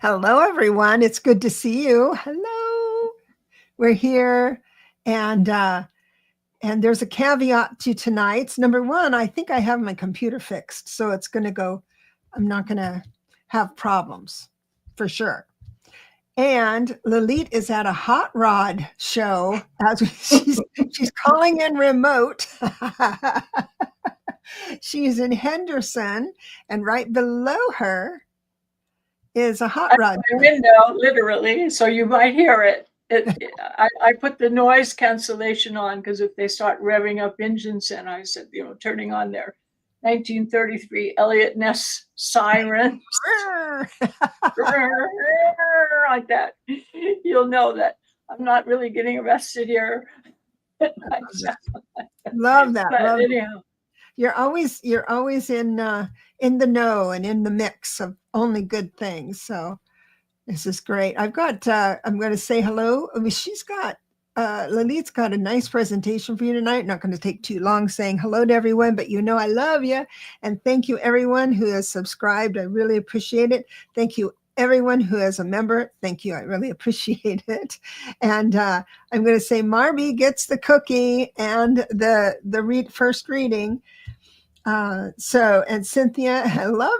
Hello, everyone. It's good to see you. Hello. We're here, and there's a caveat to tonight's. Number one, I think I have my computer fixed, so it's going to go. I'm not going to have problems for sure. And Lalit is at a hot rod show. She's calling in remote. She's in Henderson, and right below her is a hot rod. My window, literally, so you might hear it. I put the noise cancellation on because if they start revving up engines, and I said, turning on their 1933 Elliott Ness siren, like that, you'll know that I'm not really getting arrested here. Love that. But love anyhow. You're always in the know and in the mix of only good things. So this is great. I've got I'm going to say hello. I mean, she's got Lalit's got a nice presentation for you tonight. Not going to take too long saying hello to everyone, but I love you, and thank you everyone who has subscribed. I really appreciate it. Thank you everyone who is a member. Thank you. I really appreciate it. And I'm going to say Marby gets the cookie and the first reading. And Cynthia, I love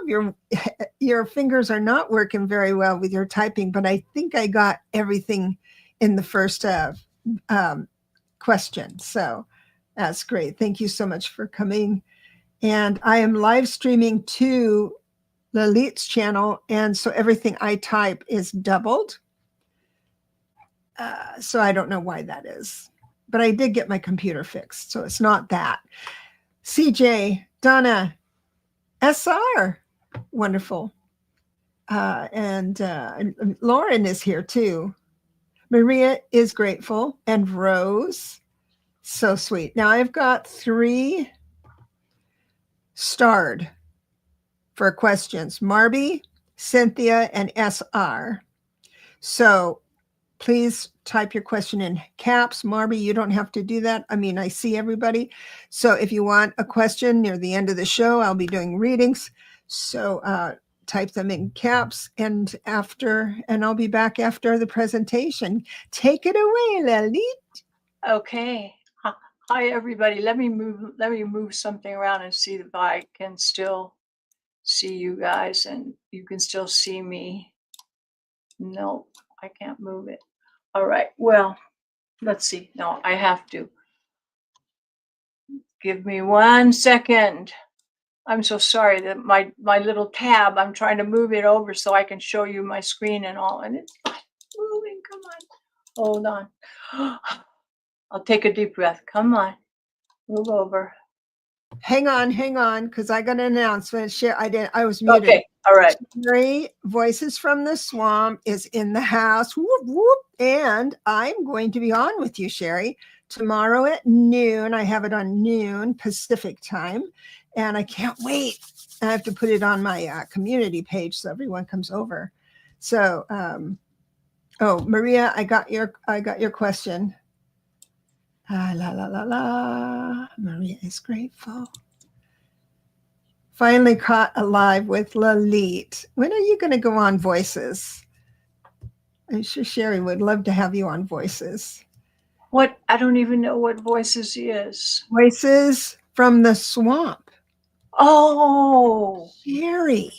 your fingers are not working very well with your typing, but I think I got everything in the first question. So that's great. Thank you so much for coming. And I am live streaming to Lalit's channel, and so everything I type is doubled. So I don't know why that is, but I did get my computer fixed, so it's not that. CJ, Donna, SR, wonderful. And Lauren is here too. Maria is grateful, and Rose, so sweet. Now I've got 3 starred for questions: Marby, Cynthia, and SR. So please type your question in caps. Marby, you don't have to do that. I mean, I see everybody. So if you want a question near the end of the show, I'll be doing readings. So type them in caps, and I'll be back after the presentation. Take it away, Lalit. Okay. Hi, everybody. Let me move something around and see if I can still see you guys and you can still see me. No, I can't move it. All right. Well, let's see. No, I have to. Give me 1 second. I'm so sorry that my little tab, I'm trying to move it over so I can show you my screen and all, and it's not moving. Come on. Hold on. I'll take a deep breath. Come on. Move over. Hang on, because I got an announcement. I was muted. Okay, all right. Sherry, Voices from the Swamp is in the house. Whoop, whoop. And I'm going to be on with you, Sherry, tomorrow at noon. I have it on noon Pacific time, and I can't wait. I have to put it on my community page so everyone comes over. So, Maria, I got your question. La la la la. Maria is grateful. Finally caught alive with Lalit. When are you going to go on Voices? I'm sure Sherry would love to have you on Voices. What? I don't even know what Voices is. Voices from the Swamp. Oh, Sherry.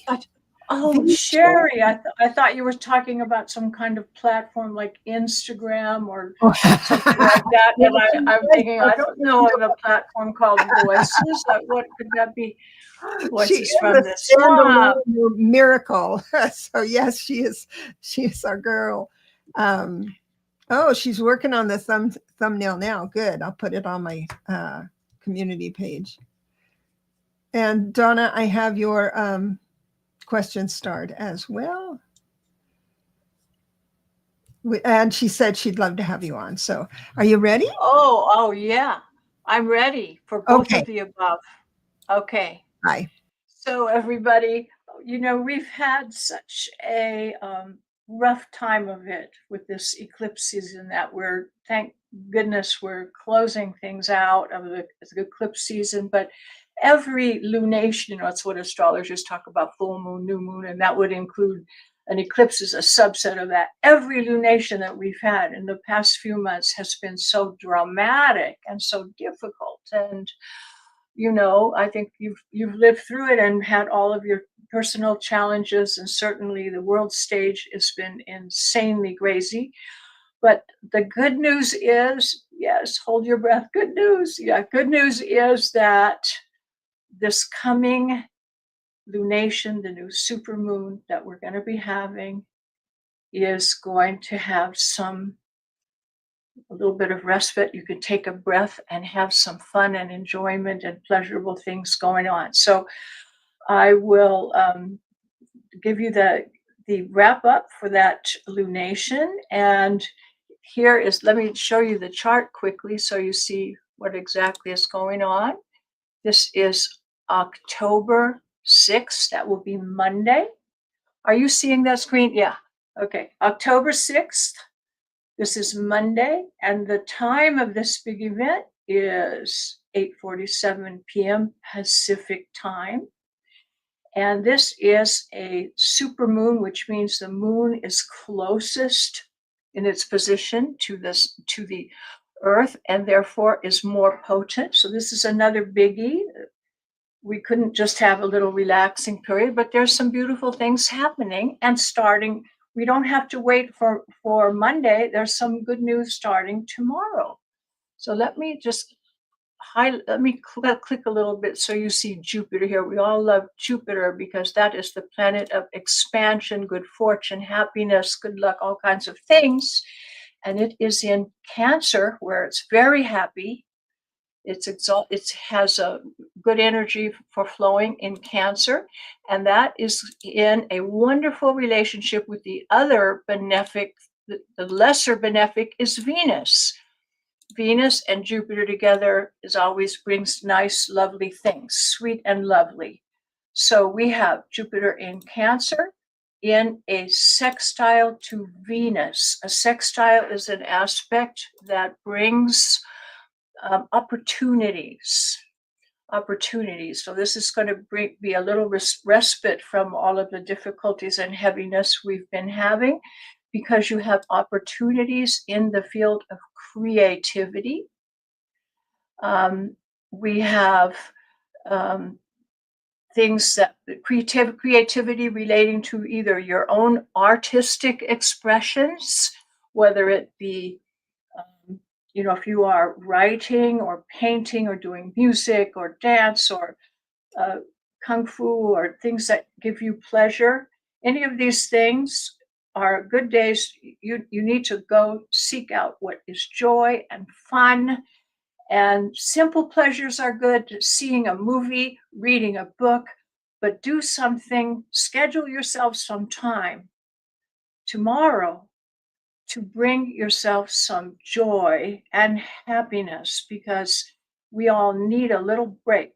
Sherry, I thought you were talking about some kind of platform like Instagram or something like that. And I'm thinking, I don't know of a platform called Voices. What could that be? Voices from the Swamp. Miracle. So yes, she is our girl. She's working on the thumbnail now. Good. I'll put it on my community page. And Donna, I have your question starred as well. And she said she'd love to have you on. So are you ready? Oh yeah. I'm ready for both of the above. Okay. Hi. So everybody, we've had such a rough time of it with this eclipse season that thank goodness, we're closing things out of the eclipse season. But every lunation, that's what astrologers talk about, full moon, new moon, and that would include An eclipse is a subset of that. Every lunation that we've had in the past few months has been so dramatic and so difficult. And I think you've lived through it and had all of your personal challenges, and certainly the world stage has been insanely crazy. But the good news is, yes, hold your breath. Good news. Yeah, good news is that this coming lunation, the new supermoon that we're going to be having, is going to have a little bit of respite. You can take a breath and have some fun and enjoyment and pleasurable things going on. So I will give you the wrap up for that lunation. And let me show you the chart quickly so you see what exactly is going on. This is October 6th. That will be Monday. Are you seeing that screen? Yeah. Okay. October 6th. This is Monday, and the time of this big event is 8:47 p.m. Pacific time. And this is a supermoon, which means the moon is closest in its position to the Earth, and therefore is more potent. So this is another biggie. We couldn't just have a little relaxing period, but there's some beautiful things happening and starting. We don't have to wait for Monday. There's some good news starting tomorrow. So let me click a little bit so you see Jupiter here. We all love Jupiter because that is the planet of expansion, good fortune, happiness, good luck, all kinds of things. And it is in Cancer, where it's very happy. It has a good energy for flowing in Cancer, and that is in a wonderful relationship with the other benefic. The lesser benefic is Venus. Venus and Jupiter together always brings nice, lovely things, sweet and lovely. So we have Jupiter in Cancer in a sextile to Venus. A sextile is an aspect that brings opportunities. So this is going to be a little respite from all of the difficulties and heaviness we've been having, because you have opportunities in the field of creativity. We have things that creativity relating to either your own artistic expressions, whether it be if you are writing or painting or doing music or dance or kung fu or things that give you pleasure. Any of these things are good days. You need to go seek out what is joy and fun, and simple pleasures are good. Seeing a movie, reading a book, but do something, schedule yourself some time tomorrow to bring yourself some joy and happiness, because we all need a little break.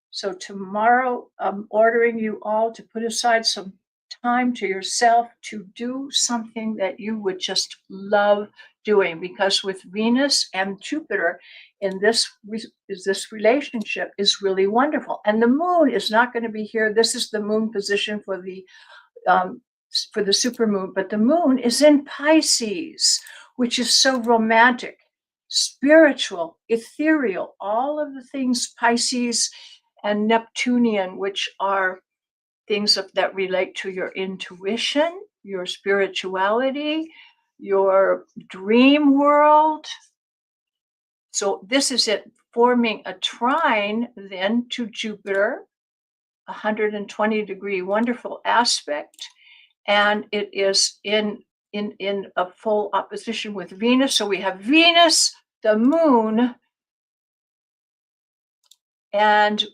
So tomorrow, I'm ordering you all to put aside some time to yourself to do something that you would just love doing, because with Venus and Jupiter in this relationship is really wonderful. And the moon is not going to be here. This is the moon position for the supermoon, but the moon is in Pisces, which is so romantic, spiritual, ethereal, all of the things Pisces and Neptunian, which are things that relate to your intuition, your spirituality, your dream world. So this is it, forming a trine then to Jupiter, 120-degree wonderful aspect. And it is in a full opposition with Venus. So we have Venus, the moon, and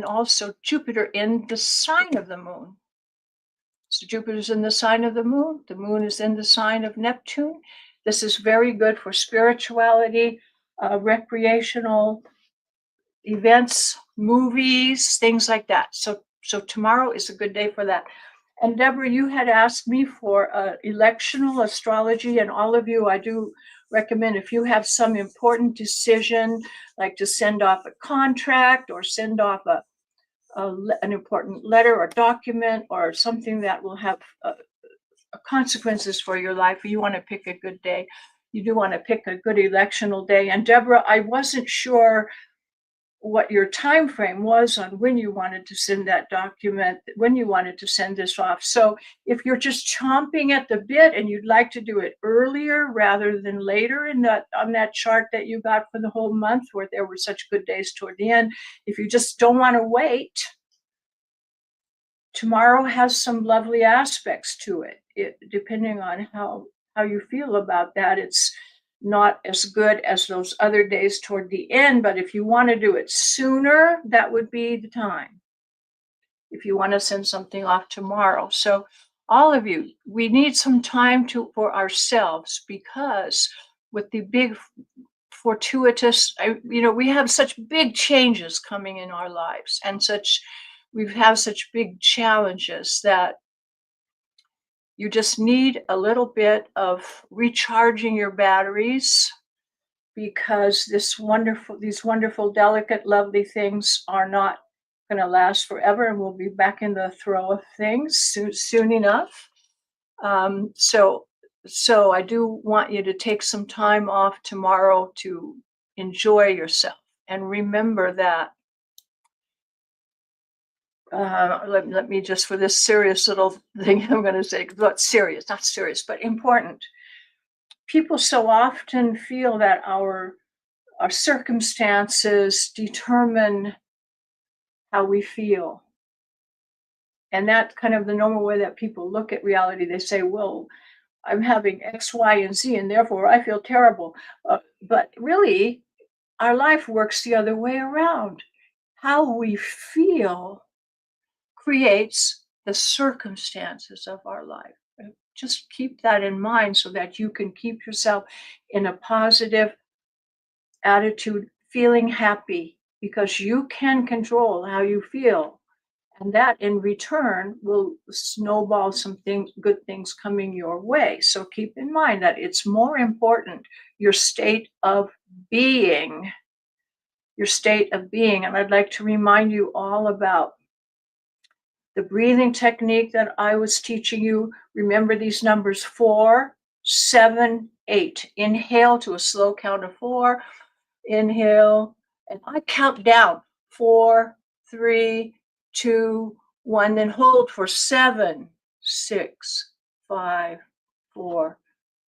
also Jupiter in the sign of the moon. So Jupiter's in the sign of the moon is in the sign of Neptune. This is very good for spirituality, recreational events, movies, things like that. So tomorrow is a good day for that. And Deborah, you had asked me for electional astrology, and all of you, I do recommend, if you have some important decision, like to send off a contract or send off an important letter or document or something that will have consequences for your life, you want to pick a good day. You do want to pick a good electional day. And Deborah, I wasn't sure what your time frame was on when you wanted to send that document, when you wanted to send this off. So if you're just chomping at the bit and you'd like to do it earlier rather than later in that on that chart that you got for the whole month where there were such good days toward the end, if you just don't want to wait, tomorrow has some lovely aspects to it. Depending on how you feel about that, it's not as good as those other days toward the end, but if you want to do it sooner, that would be the time. If you want to send something off tomorrow. So all of you, we need some time for ourselves, because with the big fortuitous, we have such big changes coming in our lives, and we've had such big challenges that you just need a little bit of recharging your batteries, because these wonderful, delicate, lovely things are not going to last forever, and we'll be back in the throw of things soon enough. So I do want you to take some time off tomorrow to enjoy yourself, and remember that. Let me just, for this serious little thing I'm going to say, not serious, but important. People so often feel that our circumstances determine how we feel. And that's kind of the normal way that people look at reality. They say, well, I'm having X, Y, and Z, and therefore I feel terrible. But really, our life works the other way around. How we feel creates the circumstances of our life. Just keep that in mind so that you can keep yourself in a positive attitude, feeling happy, because you can control how you feel. And that in return will snowball some good things coming your way. So keep in mind that it's more important, your state of being. And I'd like to remind you all about the breathing technique that I was teaching you. Remember these numbers: 4, 7, 8. Inhale to a slow count of 4. Inhale, and I count down: 4, 3, 2, 1. Then hold for 7, 6, 5, 4,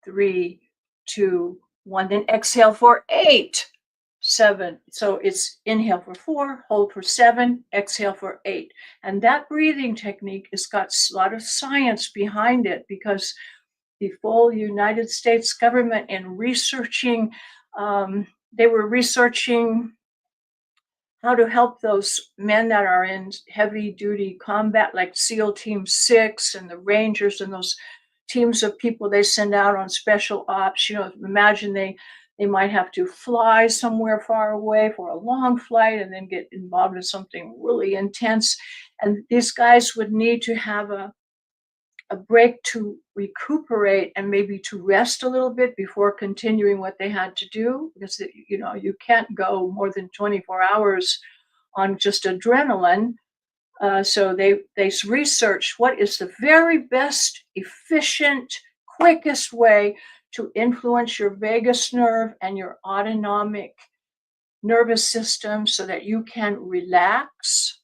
3, 2, 1. Then exhale for 8, 7. So it's inhale for 4, hold for 7, exhale for 8. And that breathing technique has got a lot of science behind it, because the full United States government, in researching, they were researching how to help those men that are in heavy duty combat, like SEAL Team 6 and the Rangers and those teams of people they send out on special ops. Imagine they might have to fly somewhere far away for a long flight and then get involved in something really intense. And these guys would need to have a break to recuperate and maybe to rest a little bit before continuing what they had to do, because you can't go more than 24 hours on just adrenaline. So they researched what is the very best, efficient, quickest way to influence your vagus nerve and your autonomic nervous system so that you can relax,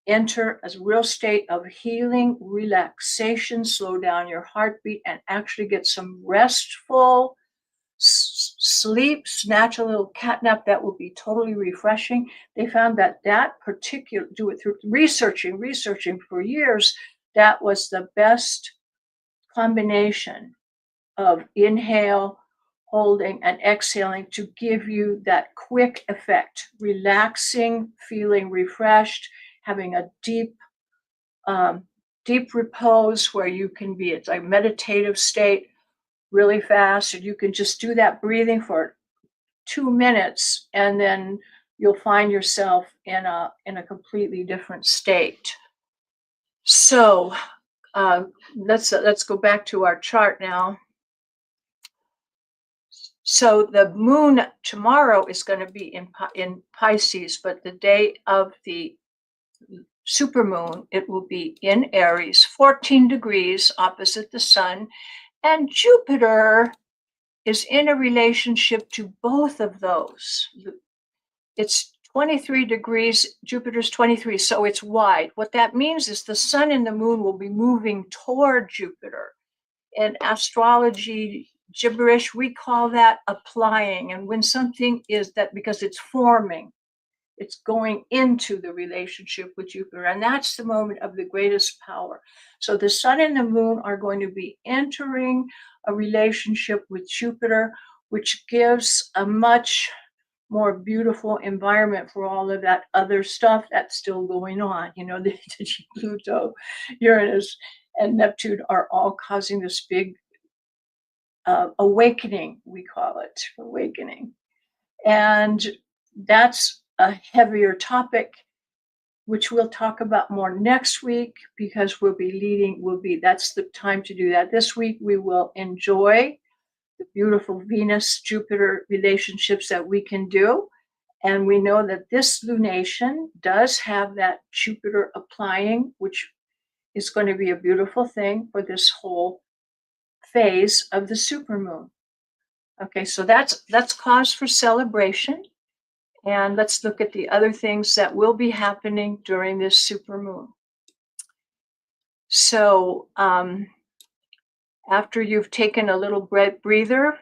enter a real state of healing, relaxation, slow down your heartbeat, and actually get some restful sleep, snatch a little cat nap that will be totally refreshing. They found that particular, do it through researching for years, that was the best combination of inhale, holding, and exhaling to give you that quick effect, relaxing, feeling refreshed, having a deep repose where you can be, it's like meditative state really fast, and you can just do that breathing for 2 minutes, and then you'll find yourself in a completely different state. So let's go back to our chart now. So the moon tomorrow is going to be in Pisces, but the day of the supermoon, it will be in Aries, 14 degrees opposite the sun, and Jupiter is in a relationship to both of those. It's 23 degrees, Jupiter's 23, so it's wide. What that means is the sun and the moon will be moving toward Jupiter. In astrology gibberish, we call that applying. And when something is that, because it's forming, it's going into the relationship with Jupiter. And that's the moment of the greatest power. So the sun and the moon are going to be entering a relationship with Jupiter, which gives a much more beautiful environment for all of that other stuff that's still going on. You know, the Pluto, Uranus, and Neptune are all causing this big awakening, we call it, awakening. And that's a heavier topic, which we'll talk about more next week, because that's the time to do that. This week, we will enjoy the beautiful Venus-Jupiter relationships that we can do. And we know that this lunation does have that Jupiter applying, which is going to be a beautiful thing for this whole phase of the supermoon. Okay, so that's cause for celebration. And let's look at the other things that will be happening during this supermoon. So after you've taken a little breather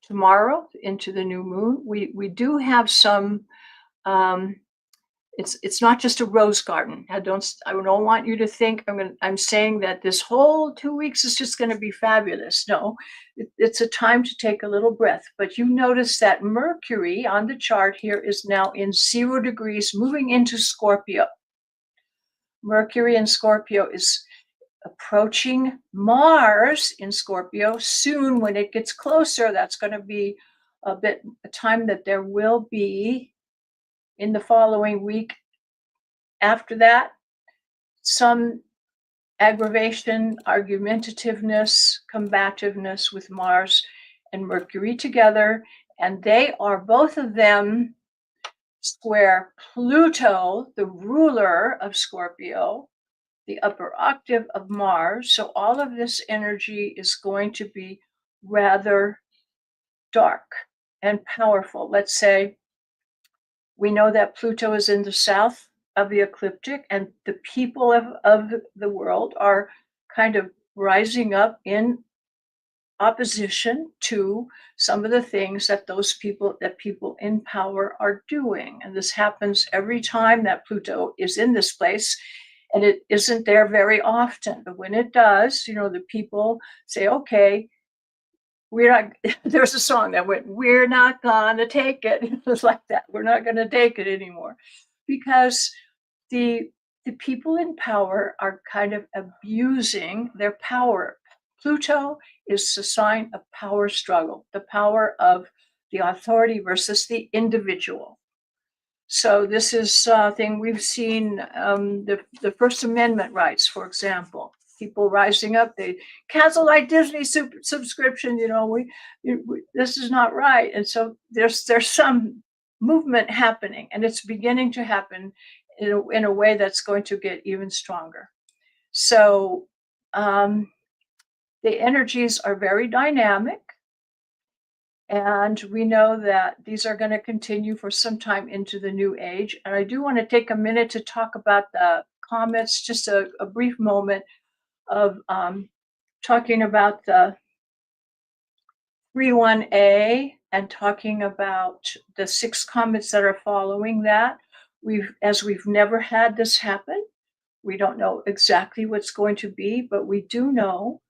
tomorrow into the new moon, we do have some, it's not just a rose garden. I don't want you to think I'm saying that this whole 2 weeks is just going to be fabulous. No, it's a time to take a little breath. But you notice that Mercury on the chart here is now in 0 degrees, moving into Scorpio. Mercury in Scorpio is approaching Mars in Scorpio. Soon, when it gets closer, that's going to be a time that there will be in the following week. After that, some aggravation, argumentativeness, combativeness with Mars and Mercury together. And they are both of them square Pluto, the ruler of Scorpio, the upper octave of Mars. So all of this energy is going to be rather dark and powerful. Let's say we know that Pluto is in the south of the ecliptic, and the people of the world are kind of rising up in opposition to some of the things that people in power are doing. And this happens every time that Pluto is in this place. And it isn't there very often, but when it does, the people say, okay, we're not, there's a song that went, we're not gonna take it. It was like that. We're not gonna take it anymore, because the people in power are kind of abusing their power. Pluto is a sign of power struggle, the power of the authority versus the individual. So this is a thing we've seen, the First Amendment rights, for example, people rising up, they cancel my Disney subscription, this is not right. And so there's some movement happening, and it's beginning to happen in a way that's going to get even stronger. So the energies are very dynamic. And we know that these are going to continue for some time into the new age. And I do want to take a minute to talk about the comets, just a brief moment of talking about the 31A and talking about the 6 comets that are following that. We've never had this happen. We don't know exactly what's going to be, but we do know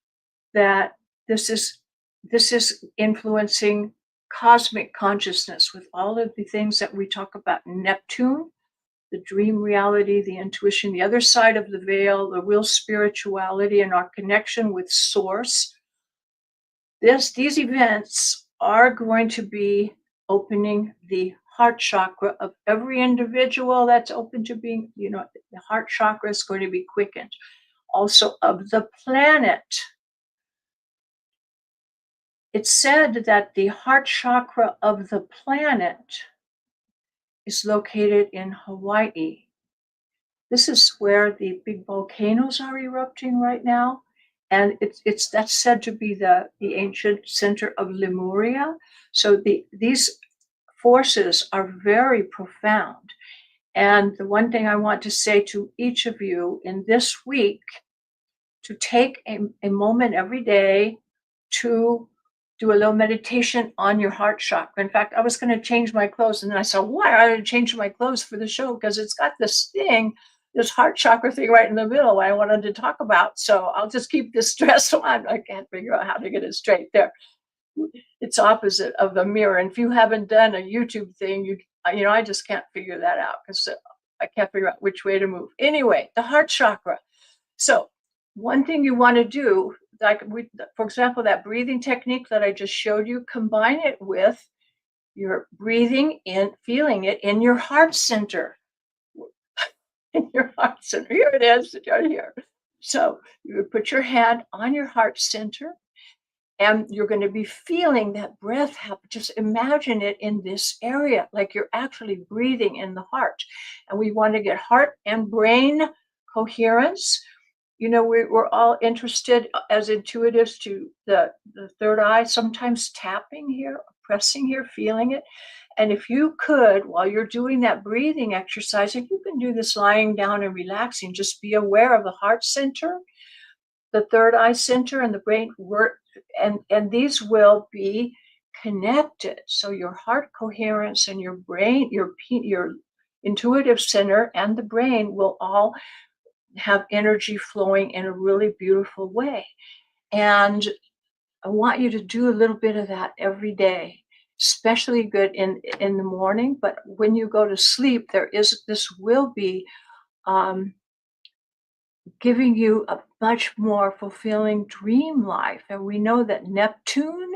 that this is influencing cosmic consciousness with all of the things that we talk about. Neptune, the dream reality, the intuition, the other side of the veil, the real spirituality, and our connection with source. These events are going to be opening the heart chakra of every individual that's open to being, the heart chakra is going to be quickened. Also of the planet. It's said that the heart chakra of the planet is located in Hawaii. This is where the big volcanoes are erupting right now. And that's said to be the ancient center of Lemuria. So these forces are very profound. And the one thing I want to say to each of you in this week, to take a moment every day to do a little meditation on your heart chakra. In fact, I was going to change my clothes, and then I saw, why I ought to change my clothes for the show, because it's got this thing, this heart chakra thing right in the middle I wanted to talk about. So I'll just keep this dress on. I can't figure out how to get it straight there. It's opposite of the mirror. And if you haven't done a YouTube thing, I just can't figure that out, because I can't figure out which way to move. Anyway, the heart chakra. So one thing you want to do, for example, that breathing technique that I just showed you, combine it with your breathing in, feeling it in your heart center. In your heart center. Here it is, right here. So you would put your hand on your heart center, and you're going to be feeling that breath happen. Just imagine it in this area, like you're actually breathing in the heart. And we want to get heart and brain coherence. We're all interested as intuitives to the third eye, sometimes tapping here, pressing here, feeling it. And if you could, while you're doing that breathing exercise, and you can do this lying down and relaxing, just be aware of the heart center, the third eye center, and the brain work, and these will be connected. So your heart coherence and your brain, your intuitive center and the brain will all have energy flowing in a really beautiful way. And I want you to do a little bit of that every day, especially good in the morning. But when you go to sleep, this will be giving you a much more fulfilling dream life. And we know that Neptune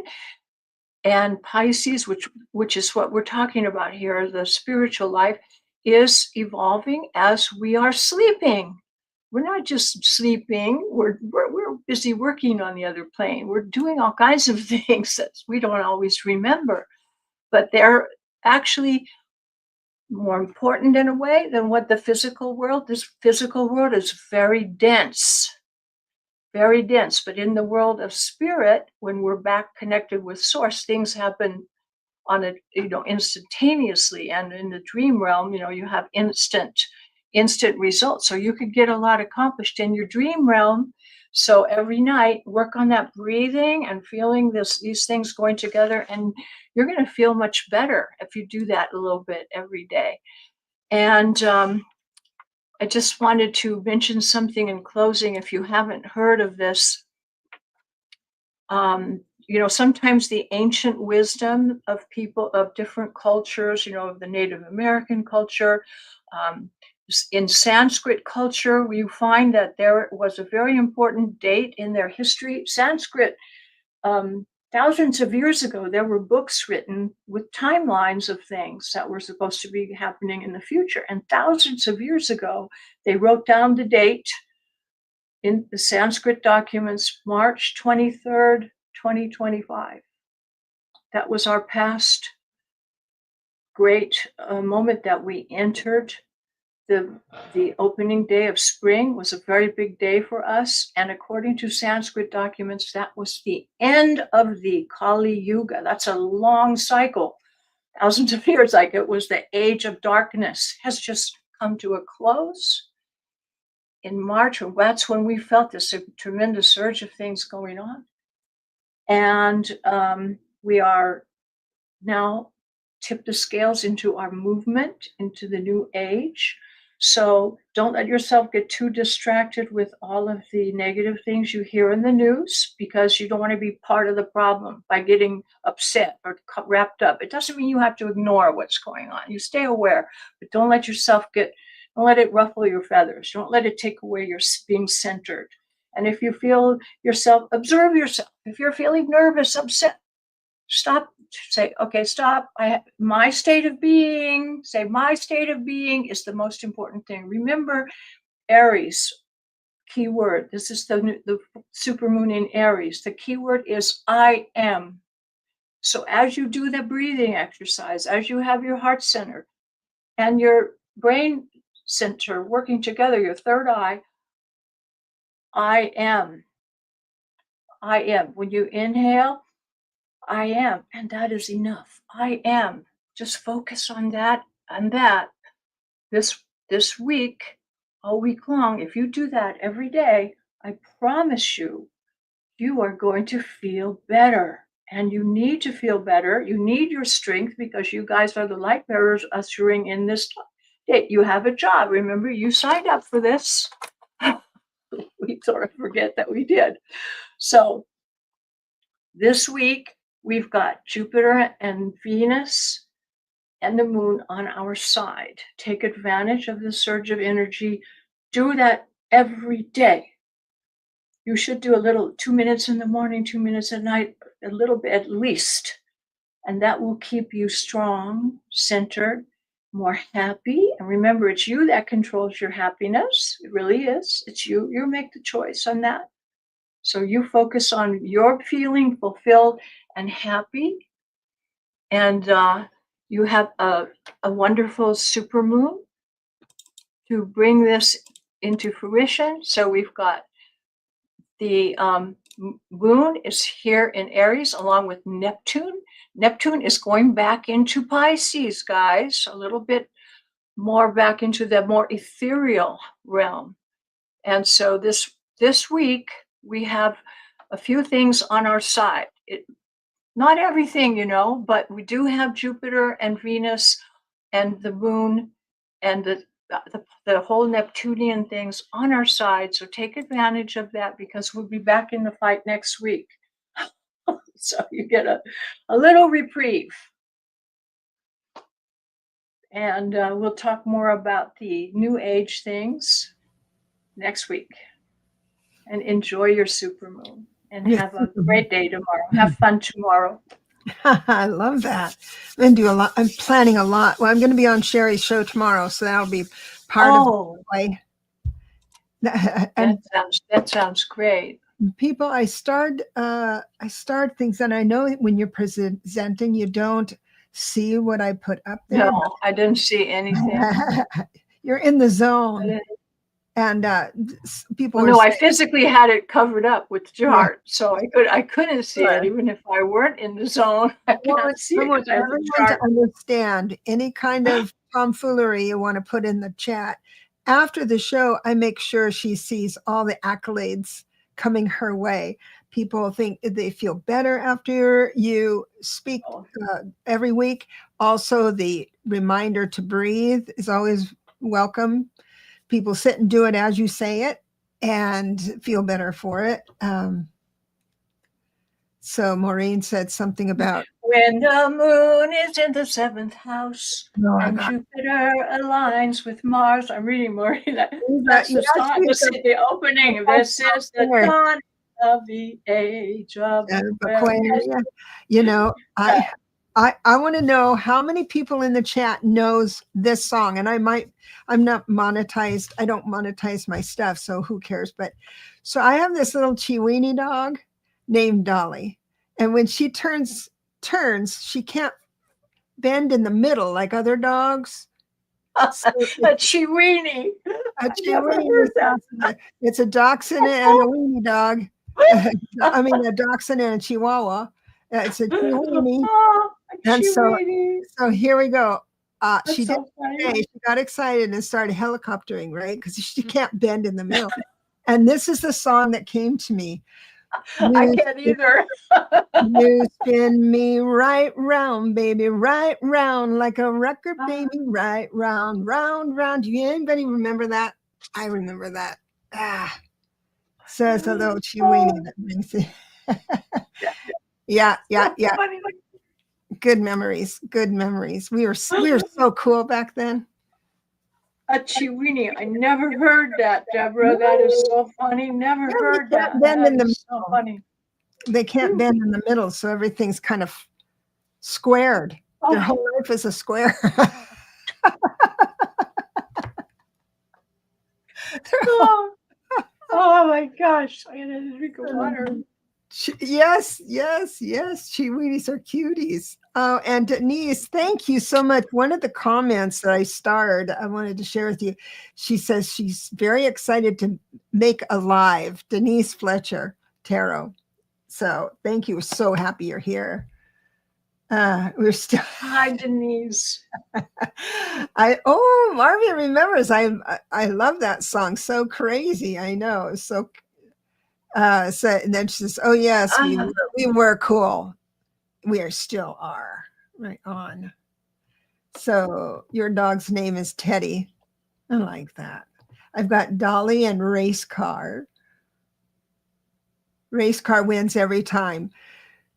and Pisces, which is what we're talking about here, the spiritual life, is evolving as we are sleeping. We're not just sleeping, we're busy working on the other plane. We're doing all kinds of things that we don't always remember, but they're actually more important in a way than what the physical world. This physical world is very dense, but in the world of spirit, when we're back connected with source, things happen on it, instantaneously. And in the dream realm, you have instant results. So you could get a lot accomplished in your dream realm. So every night, work on that breathing and feeling these things going together, and you're going to feel much better if you do that a little bit every day. And I just wanted to mention something in closing. If you haven't heard of this, sometimes the ancient wisdom of people of different cultures, of the Native American culture, in Sanskrit culture, we find that there was a very important date in their history. Sanskrit, thousands of years ago, there were books written with timelines of things that were supposed to be happening in the future. And thousands of years ago, they wrote down the date in the Sanskrit documents, March 23rd, 2025. That was our past great moment that we entered. The opening day of spring was a very big day for us. And according to Sanskrit documents, that was the end of the Kali Yuga. That's a long cycle, thousands of years. Like it was the age of darkness has just come to a close in March. And that's when we felt this tremendous surge of things going on. And we are now tipped the scales into our movement into the new age. So don't let yourself get too distracted with all of the negative things you hear in the news, because you don't want to be part of the problem by getting upset or wrapped up. It doesn't mean you have to ignore what's going on. You stay aware, but don't let it ruffle your feathers. Don't let it take away your being centered. And if you feel yourself, observe yourself. If you're feeling nervous, upset, stop. Say, okay, stop. My state of being is the most important thing. Remember, Aries, keyword. This is the supermoon in Aries. The keyword is I am. So as you do the breathing exercise, as you have your heart center and your brain center working together, your third eye. I am. I am. When you inhale, I am. And that is enough. I am. Just focus on that and that. This week, all week long, if you do that every day, I promise you, you are going to feel better. And you need to feel better. You need your strength because you guys are the light bearers ushering in this day. You have a job. Remember, you signed up for this. We sort of forget that we did. So this week, we've got Jupiter and Venus and the moon on our side. Take advantage of the surge of energy. Do that every day. You should do a little, 2 minutes in the morning, 2 minutes at night, a little bit at least. And that will keep you strong, centered, more happy. And remember, it's you that controls your happiness. It really is. It's you. You make the choice on that. So you focus on your feeling fulfilled and happy. And you have a wonderful supermoon to bring this into fruition. So we've got the moon is here in Aries along with Neptune. Neptune is going back into Pisces, guys, a little bit more back into the more ethereal realm. And so this week we have a few things on our side. Not everything, but we do have Jupiter and Venus and the moon and the whole Neptunian things on our side. So take advantage of that because we'll be back in the fight next week. So you get a little reprieve. And we'll talk more about the new age things next week. And enjoy your supermoon. And have a great day tomorrow. Have fun tomorrow. I love that. I'm going to do a lot. I'm planning a lot. Well, I'm going to be on Sherry's show tomorrow, so that'll be part of the play. And that sounds great. People, I start things, and I know when you're presenting, you don't see what I put up there. No, I didn't see anything. You're in the zone. And people no, I physically had it covered up with chart, so I couldn't see it even if I weren't in the zone. I can't see it. I want everyone to understand any kind of tomfoolery you want to put in the chat. After the show, I make sure she sees all the accolades coming her way. People think they feel better after you speak every week. Also, the reminder to breathe is always welcome. People sit and do it as you say it and feel better for it. So Maureen said something about when the moon is in the 7th house and Jupiter aligns with Mars. I'm reading Maureen. That's the start. The opening. This is the dawn of the age of Aquarius. I want to know how many people in the chat knows this song. And I'm not monetized. I don't monetize my stuff, so who cares? But so I have this little Chiweenie dog named Dolly. And when she turns, she can't bend in the middle like other dogs. So a Chiweenie. It's a dachshund and a weenie dog. I mean, a dachshund and a chihuahua. It's a Chiweenie. And so here we go. She did today. She got excited and started helicoptering, right? Because she can't bend in the middle. And this is the song that came to me. I can't either. You spin me right round, baby, right round like a record, baby, right round, round, round. Do anybody remember that? I remember that. Says a little Chiweenie that brings it. Yeah. Good memories. We were so cool back then. A Chiweenie. I never heard that, Deborah. That is so funny. Never heard that. That is so funny. They can't bend in the middle, so everything's kind of squared. Their whole life is a square. Oh my gosh. I gotta drink of water. Yes, yes, yes. Chiweenies are cuties. Oh, and Denise, thank you so much. One of the comments that I starred, I wanted to share with you. She says she's very excited to make a live Denise Fletcher tarot. So thank you. We're so happy you're here. We're still. Hi, Denise. Marvin remembers. I love that song. So crazy. I know. So and then she says, "Oh yes, we were cool. We are still are right on." So your dog's name is Teddy. I like that. I've got Dolly and Race Car. Race Car wins every time.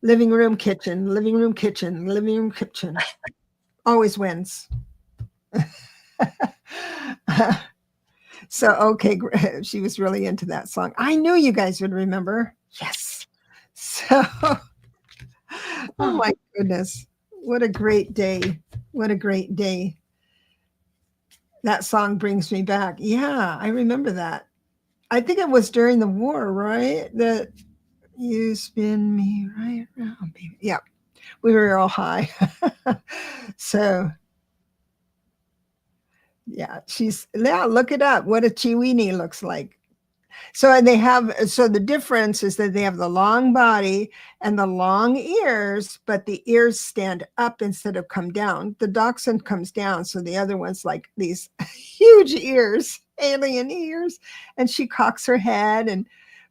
Living room, kitchen, living room, kitchen, living room, kitchen. Always wins. So, okay, she was really into that song. I knew you guys would remember. Yes. So, oh my goodness. What a great day. What a great day. That song brings me back. Yeah, I remember that. I think it was during the war, right? That you spin me right around, baby. Yeah, we were all high. So, yeah, look it up. What a chiweenie looks like. So the difference is that they have the long body and the long ears, but the ears stand up instead of come down. The dachshund comes down, so the other one's like these huge ears, alien ears, and she cocks her head and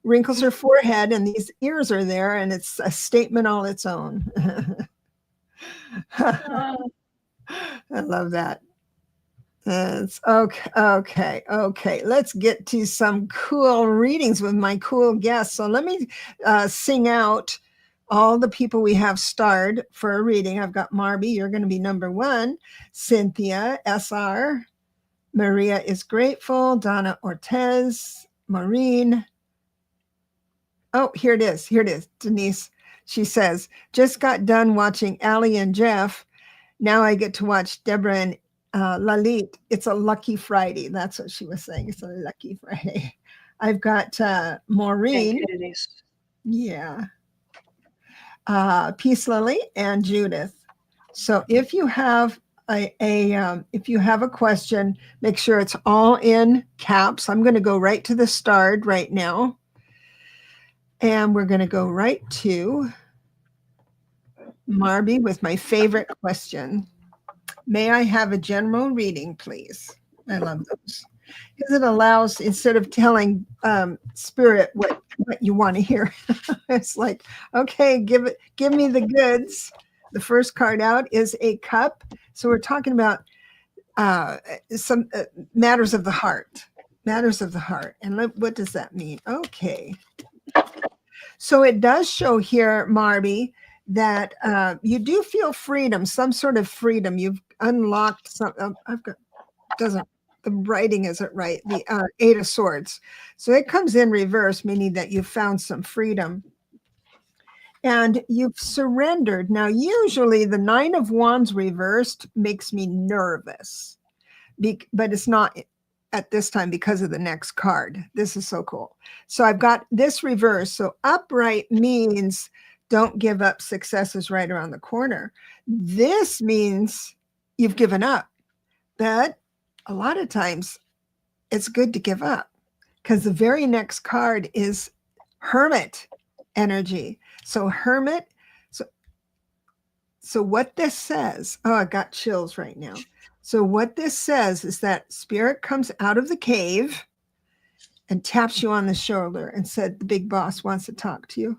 wrinkles her forehead, and these ears are there, and it's a statement all its own. I love that. It's okay. Let's get to some cool readings with my cool guests. So let me sing out all the people we have starred for a reading. I've got Marby, you're going to be number 1. Cynthia, SR. Maria is grateful. Donna Ortez. Maureen. Oh, here it is. Denise. She says, just got done watching Allie and Jeff. Now I get to watch Debra and Lalit. It's a lucky Friday. That's what she was saying. It's a lucky Friday. I've got Maureen. Yeah. Peace Lily and Judith. So if you have if you have a question, make sure it's all in caps. I'm going to go right to the starred right now. And we're going to go right to Marby with my favorite question. May I have a general reading, please? I love those because it allows, instead of telling spirit what you want to hear, it's like, okay, give me the goods. The first card out is a cup. So we're talking about some matters of the heart. Matters of the heart. And what does that mean? Okay. So it does show here, Marby, that you do feel freedom, some sort of freedom. You've unlocked some. The writing isn't right. The 8 of Swords. So it comes in reverse, meaning that you've found some freedom. And you've surrendered. Now, usually the 9 of Wands reversed makes me nervous, but it's not at this time because of the next card. This is so cool. So I've got this reverse. So upright means don't give up. Success is right around the corner. This means you've given up. But a lot of times it's good to give up because the very next card is Hermit energy. So Hermit. So what this says, oh, I got chills right now. So what this says is that spirit comes out of the cave and taps you on the shoulder and said, the big boss wants to talk to you.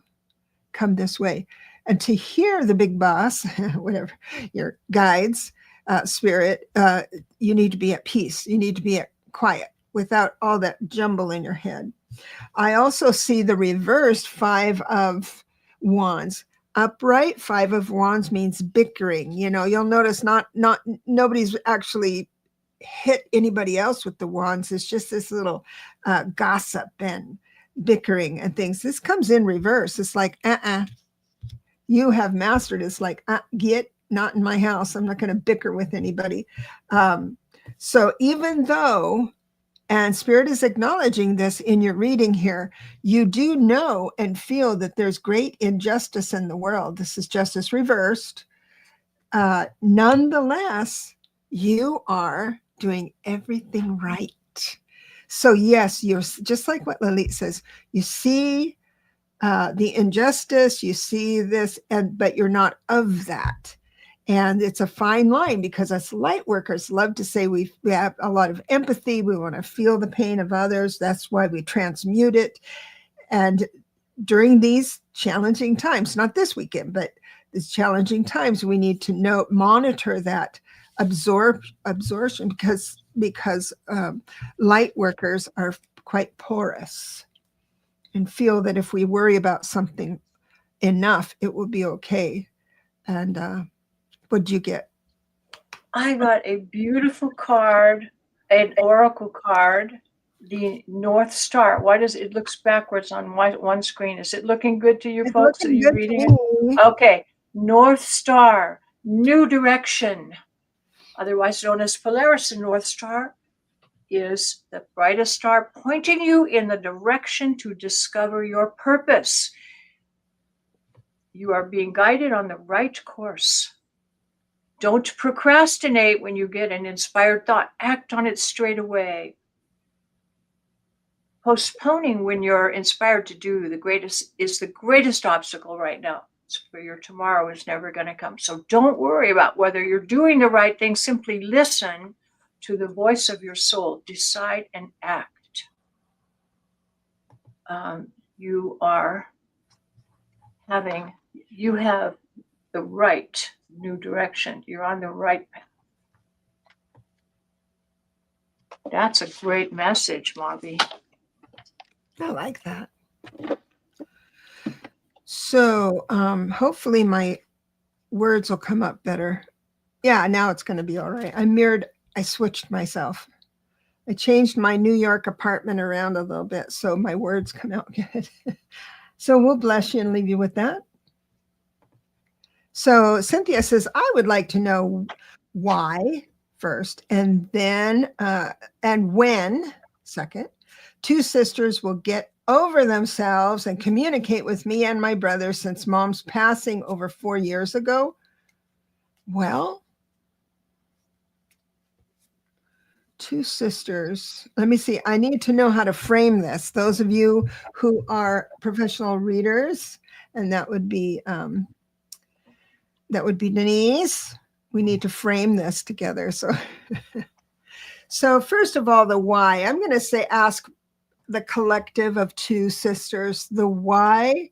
Come this way. And to hear the big boss, whatever, your guides, spirit, you need to be at peace. You need to be at quiet without all that jumble in your head. I also see the reversed 5 of Wands. Upright 5 of Wands means bickering. You know, you'll notice nobody's actually hit anybody else with the wands. It's just this little gossip and bickering and things. This comes in reverse. It's like, you have mastered. It's like, get not in my house. I'm not going to bicker with anybody. So even though And Spirit is acknowledging this in your reading here. You do know and feel that there's great injustice in the world. This is justice reversed. Nonetheless, you are doing everything right. So, yes, you're just like what Lalit says. You see the injustice, you see this, but you're not of that. And it's a fine line because us light workers love to say we have a lot of empathy. We want to feel the pain of others. That's why we transmute it. And during these challenging times, not this weekend, but these challenging times, we need to monitor that absorption because light workers are quite porous and feel that if we worry about something enough, it will be okay. And what'd you get? I got a beautiful card, an oracle card, the North Star. Why does it looks backwards on one screen? Is it looking good to you It's folks? Are looking you good reading to me. it? Okay. North Star, new direction, otherwise known as Polaris. The North Star is the brightest star pointing you in the direction to discover your purpose. You are being guided on the right course. Don't procrastinate when you get an inspired thought. Act on it straight away. Postponing when you're inspired to do the greatest obstacle right now. For your tomorrow is never going to come. So don't worry about whether you're doing the right thing. Simply listen to the voice of your soul. Decide and act. You have the right new direction. You're on the right path. That's a great message, Marby. I like that. So hopefully my words will come up better. Yeah, now it's going to be all right. I switched myself. I changed my New York apartment around a little bit so my words come out good. So we'll bless you and leave you with that. So Cynthia says, I would like to know why first, and then, and when second, two sisters will get over themselves and communicate with me and my brother since mom's passing over 4 years ago. Well, two sisters. Let me see. I need to know how to frame this. Those of you who are professional readers, and that would be Denise. We need to frame this together. So first of all, the why. I'm going to say ask the collective of two sisters the why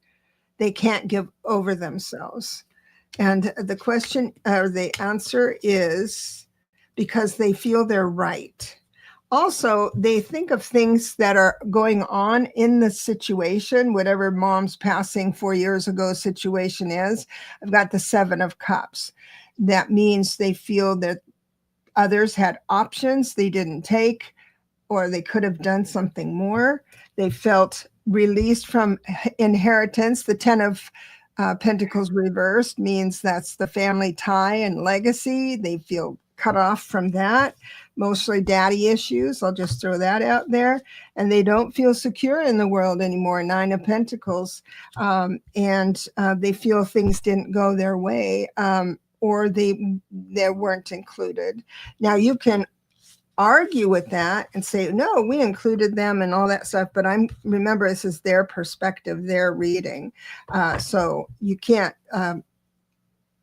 they can't give over themselves. And the question or the answer is because they feel they're right. Also, they think of things that are going on in the situation, whatever mom's passing 4 years ago situation is. I've got the 7 of Cups. That means they feel that others had options they didn't take, or they could have done something more. They felt released from inheritance. The 10 of Pentacles reversed means that's the family tie and legacy. They feel cut off from that, mostly daddy issues. I'll just throw that out there. And they don't feel secure in the world anymore, 9 of Pentacles. And they feel things didn't go their way, or they weren't included. Now you can argue with that and say, no, we included them and all that stuff. But remember, this is their perspective, their reading. So you can't,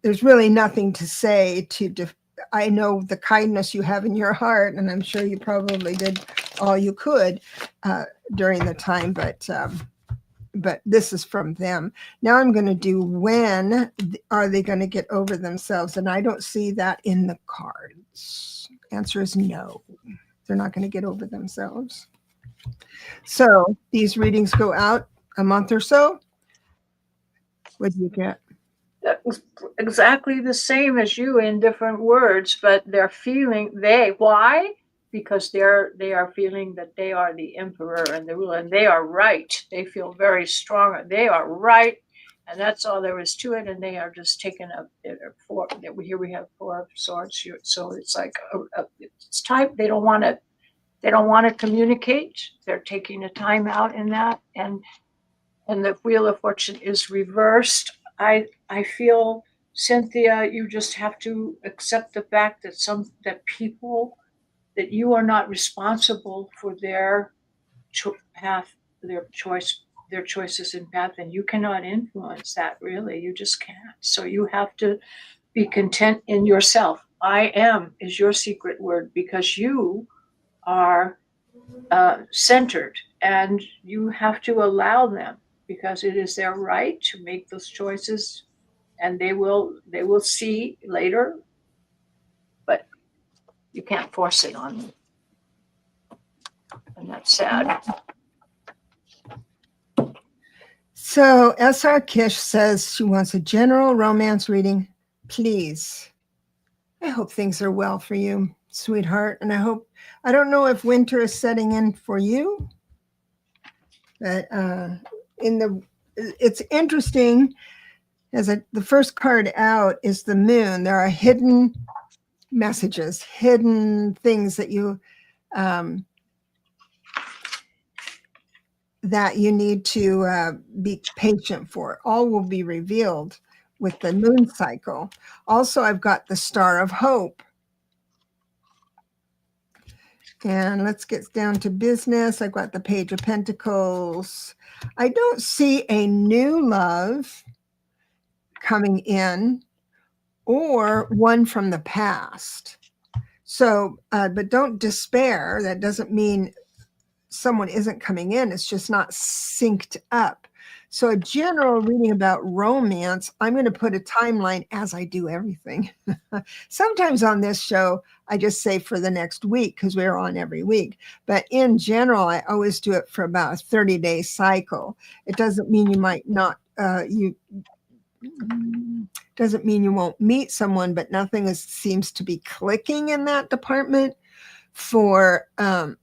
there's really nothing to say I know the kindness you have in your heart, and I'm sure you probably did all you could during the time, but this is from them. Now I'm going to do when are they going to get over themselves? And I don't see that in the cards. Answer is no. They're not going to get over themselves. So these readings go out a month or so. What do you get? Exactly the same as you in different words, but they're feeling why? Because they are feeling that they are the emperor and the ruler, and they are right. They feel very strong. They are right, and that's all there is to it. And they are just taking up here we have 4 of Swords. So it's like it's type. They don't want to They don't want to communicate. They're taking a time out in that. And the Wheel of Fortune is reversed. I feel, Cynthia, you just have to accept the fact that people, that you are not responsible for their path, their choices and path, and you cannot influence that, really. You just can't. So you have to be content in yourself. I am is your secret word, because you are centered, and you have to allow them, because it is their right to make those choices, and they will see later, but you can't force it on them, and that's sad. So SR Kish says she wants a general romance reading, please. I hope things are well for you, sweetheart, and I don't know if winter is setting in for you, but it's interesting. The first card out is the moon. There are hidden messages, hidden things that you need to be patient for. All will be revealed with the moon cycle. Also, I've got the Star of Hope. And let's get down to business. I've got the Page of Pentacles. I don't see a new love coming in or one from the past. So, but don't despair. That doesn't mean someone isn't coming in. It's just not synced up. So a general reading about romance, I'm going to put a timeline, as I do everything. Sometimes on this show, I just say for the next week, because we're on every week. But in general, I always do it for about a 30-day cycle. It doesn't mean you might not, doesn't mean you won't meet someone, but nothing seems to be clicking in that department for the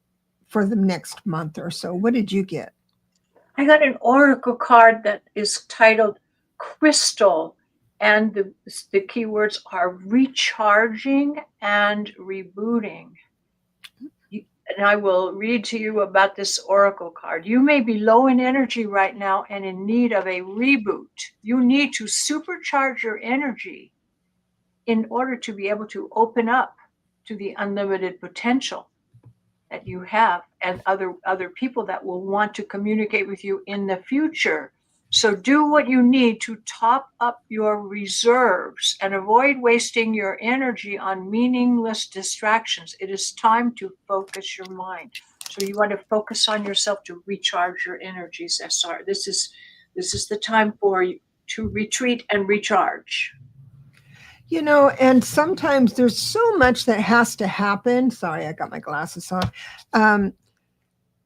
next month or so. What did you get? I got an oracle card that is titled Crystal, and the keywords are recharging and rebooting. And I will read to you about this oracle card. You may be low in energy right now and in need of a reboot. You need to supercharge your energy in order to be able to open up to the unlimited potential that you have, and other people that will want to communicate with you in the future. So do what you need to top up your reserves and avoid wasting your energy on meaningless distractions. It is time to focus your mind. So you want to focus on yourself to recharge your energies, SR. This is the time for you to retreat and recharge. And sometimes there's so much that has to happen. Sorry, I got my glasses on.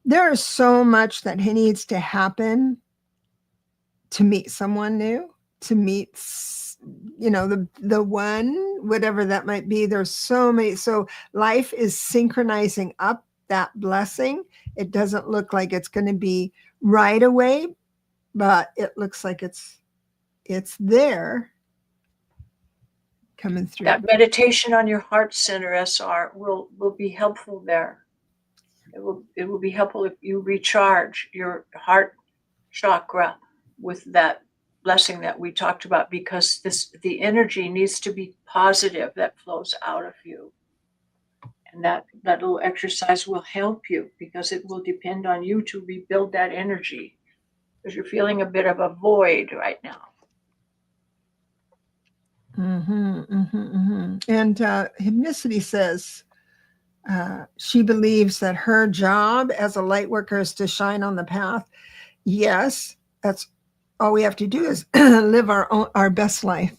There is so much that needs to happen to meet someone new, to meet, the one, whatever that might be. There's so many. So life is synchronizing up that blessing. It doesn't look like it's going to be right away, but it looks like it's there. Coming through. That meditation on your heart center, SR, will be helpful there. It will be helpful if you recharge your heart chakra with that blessing that we talked about, because the energy needs to be positive that flows out of you. And that little exercise will help you, because it will depend on you to rebuild that energy, because you're feeling a bit of a void right now. And Hymnicity says she believes that her job as a light worker is to shine on the path. Yes, that's all we have to do, is live our best life.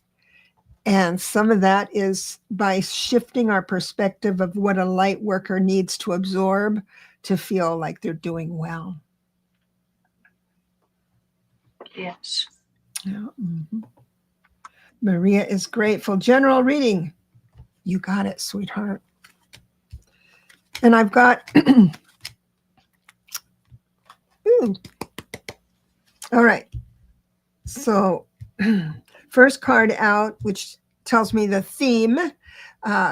And some of that is by shifting our perspective of what a light worker needs to absorb to feel like they're doing well. Yes. Yeah. Maria is grateful. General reading. You got it, sweetheart. And I've got, ooh. All right. So first card out, which tells me the theme.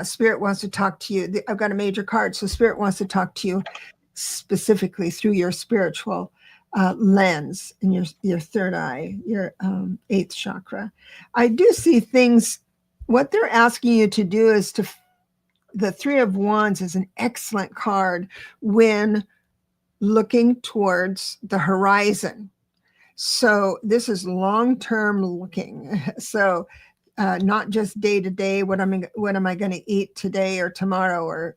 Spirit wants to talk to you. I've got a major card, so Spirit wants to talk to you specifically through your spiritual lens and your third eye, your eighth chakra. I do see things. What they're asking you to do is to. The Three of Wands is an excellent card when looking towards the horizon. So this is long-term looking. So not just day to day. What am I going to eat today or tomorrow, or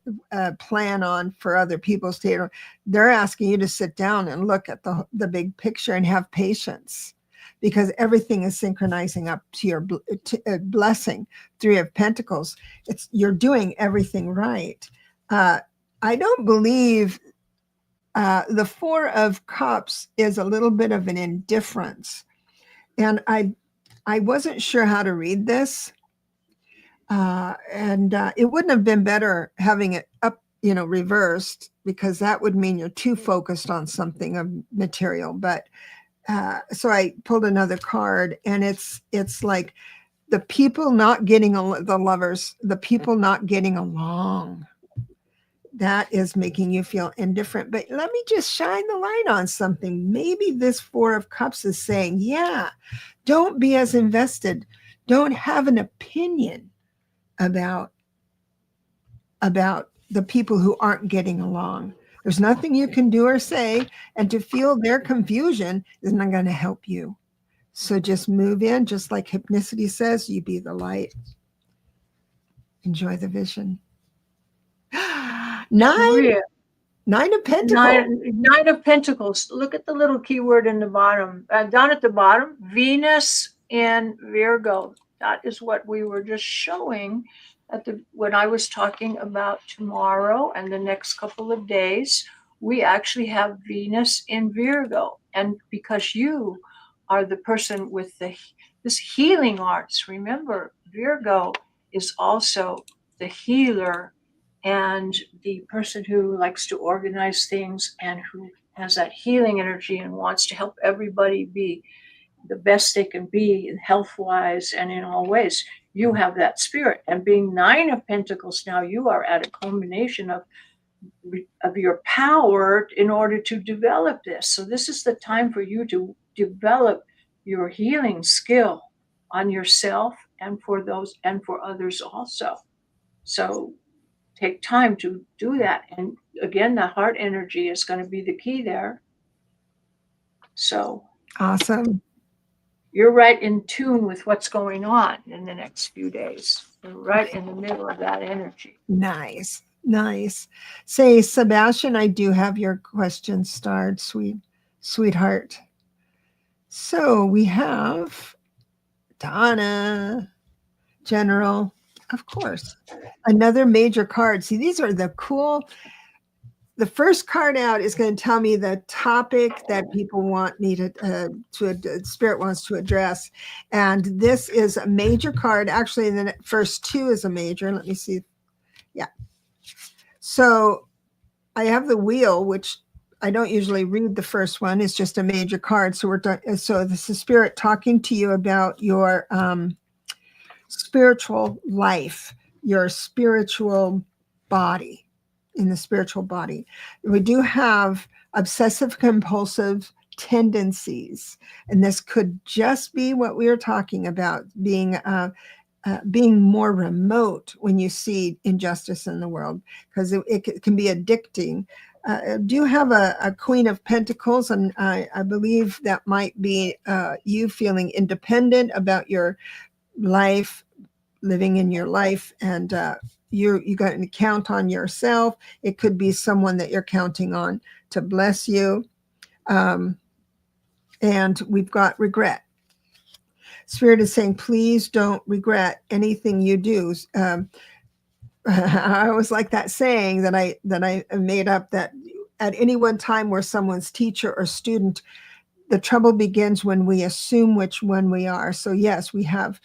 plan on for other people's day? They're asking you to sit down and look at the big picture and have patience, because everything is synchronizing up to your blessing. Three of Pentacles. You're doing everything right. I don't believe the Four of Cups is a little bit of an indifference, and I wasn't sure how to read this, and it wouldn't have been better having it up, reversed, because that would mean you're too focused on something of material. But so I pulled another card, and it's like the people not getting the lovers, the people not getting along. That is making you feel indifferent. But let me just shine the light on something. Maybe this Four of Cups is saying, yeah, don't be as invested. Don't have an opinion about the people who aren't getting along. There's nothing you can do or say, and to feel their confusion is not going to help you. So just move in, just like Hypnicity says, you be the light. Enjoy the vision. Nine of Pentacles. Nine of Pentacles. Look at the little keyword in the bottom. Down at the bottom, Venus in Virgo. That is what we were just showing when I was talking about tomorrow and the next couple of days. We actually have Venus in Virgo, and because you are the person with this healing arts. Remember, Virgo is also the healer and the person who likes to organize things and who has that healing energy and wants to help everybody be the best they can be health-wise and in all ways. You have that spirit. And being Nine of Pentacles now, you are at a culmination of your power in order to develop this. So this is the time for you to develop your healing skill on yourself and for others also. So take time to do that. And again, the heart energy is going to be the key there. So awesome. You're right in tune with what's going on in the next few days. You're right in the middle of that energy. Nice. Say, Sebastian, I do have your question starred, sweetheart. So we have Donna, General, of course. Another major card. See, these are the cool. The first card out is going to tell me the topic that people want me to Spirit wants to address. And this is a major card. Actually, the first two is a major. Let me see. Yeah. So I have the wheel, which I don't usually read the first one. It's just a major card. So so this is Spirit talking to you about your spiritual life, your spiritual body. In the spiritual body, we do have obsessive compulsive tendencies, and this could just be what we were talking about, being more remote when you see injustice in the world, because it can be addicting. I do have a Queen of Pentacles, and I believe that might be you feeling independent about your life, living in your life, and you got to count on yourself. It could be someone that you're counting on to bless you. And we've got regret. Spirit is saying, please don't regret anything you do. I always like that saying that I made up, that at any one time we're someone's teacher or student. The trouble begins when we assume which one we are. So yes, we have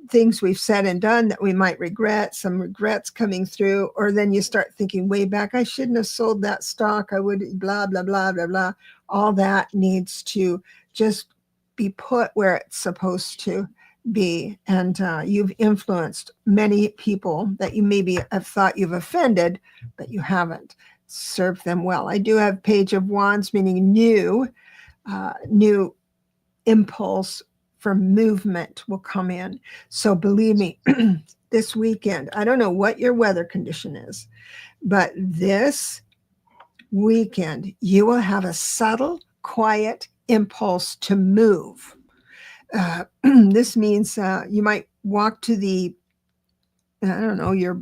things we've said and done that we might regret, some regrets coming through, or then you start thinking way back, I shouldn't have sold that stock. I would blah, blah, blah, blah, blah. All that needs to just be put where it's supposed to be. And you've influenced many people that you maybe have thought you've offended, but you haven't. Served them well. I do have Page of Wands, meaning new impulse for movement will come in. So believe me, this weekend, I don't know what your weather condition is, but this weekend, you will have a subtle, quiet impulse to move. This means you might walk to the, I don't know, your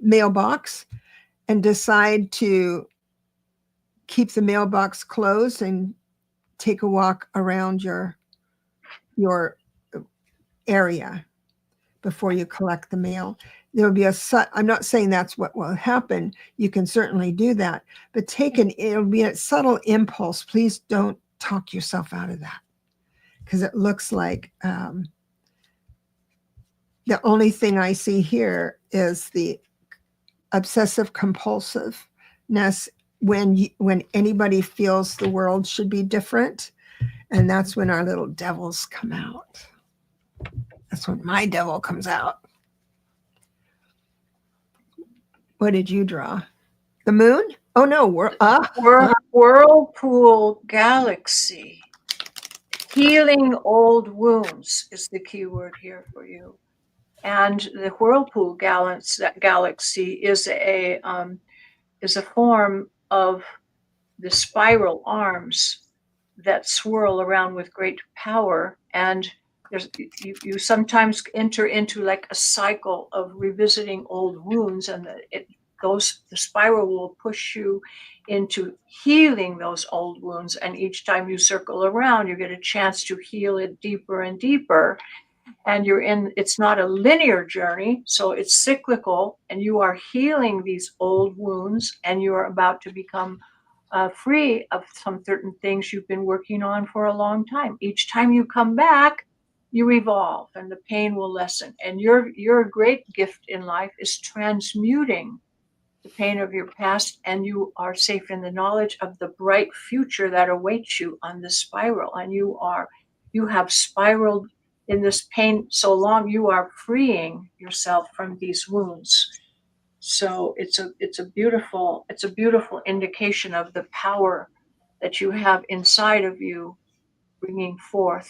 mailbox and decide to keep the mailbox closed and take a walk around your area before you collect the mail. There will be I'm not saying that's what will happen. You can certainly do that, but it'll be a subtle impulse. Please don't talk yourself out of that, because it looks like the only thing I see here is the obsessive compulsiveness when anybody feels the world should be different. And that's when our little devils come out. That's when my devil comes out. What did you draw? The moon? Oh no, Whirlpool galaxy. Healing old wounds is the key word here for you. And the whirlpool galaxy is a form of the spiral arms that swirl around with great power. And you sometimes enter into like a cycle of revisiting old wounds, and the spiral will push you into healing those old wounds. And each time you circle around, you get a chance to heal it deeper and deeper. And it's not a linear journey, so it's cyclical, and you are healing these old wounds, and you are about to become free of some certain things you've been working on for a long time. Each time you come back, you evolve, and the pain will lessen. And your great gift in life is transmuting the pain of your past, and you are safe in the knowledge of the bright future that awaits you on this spiral. And you have spiraled in this pain so long, you are freeing yourself from these wounds. So it's a beautiful indication of the power that you have inside of you, bringing forth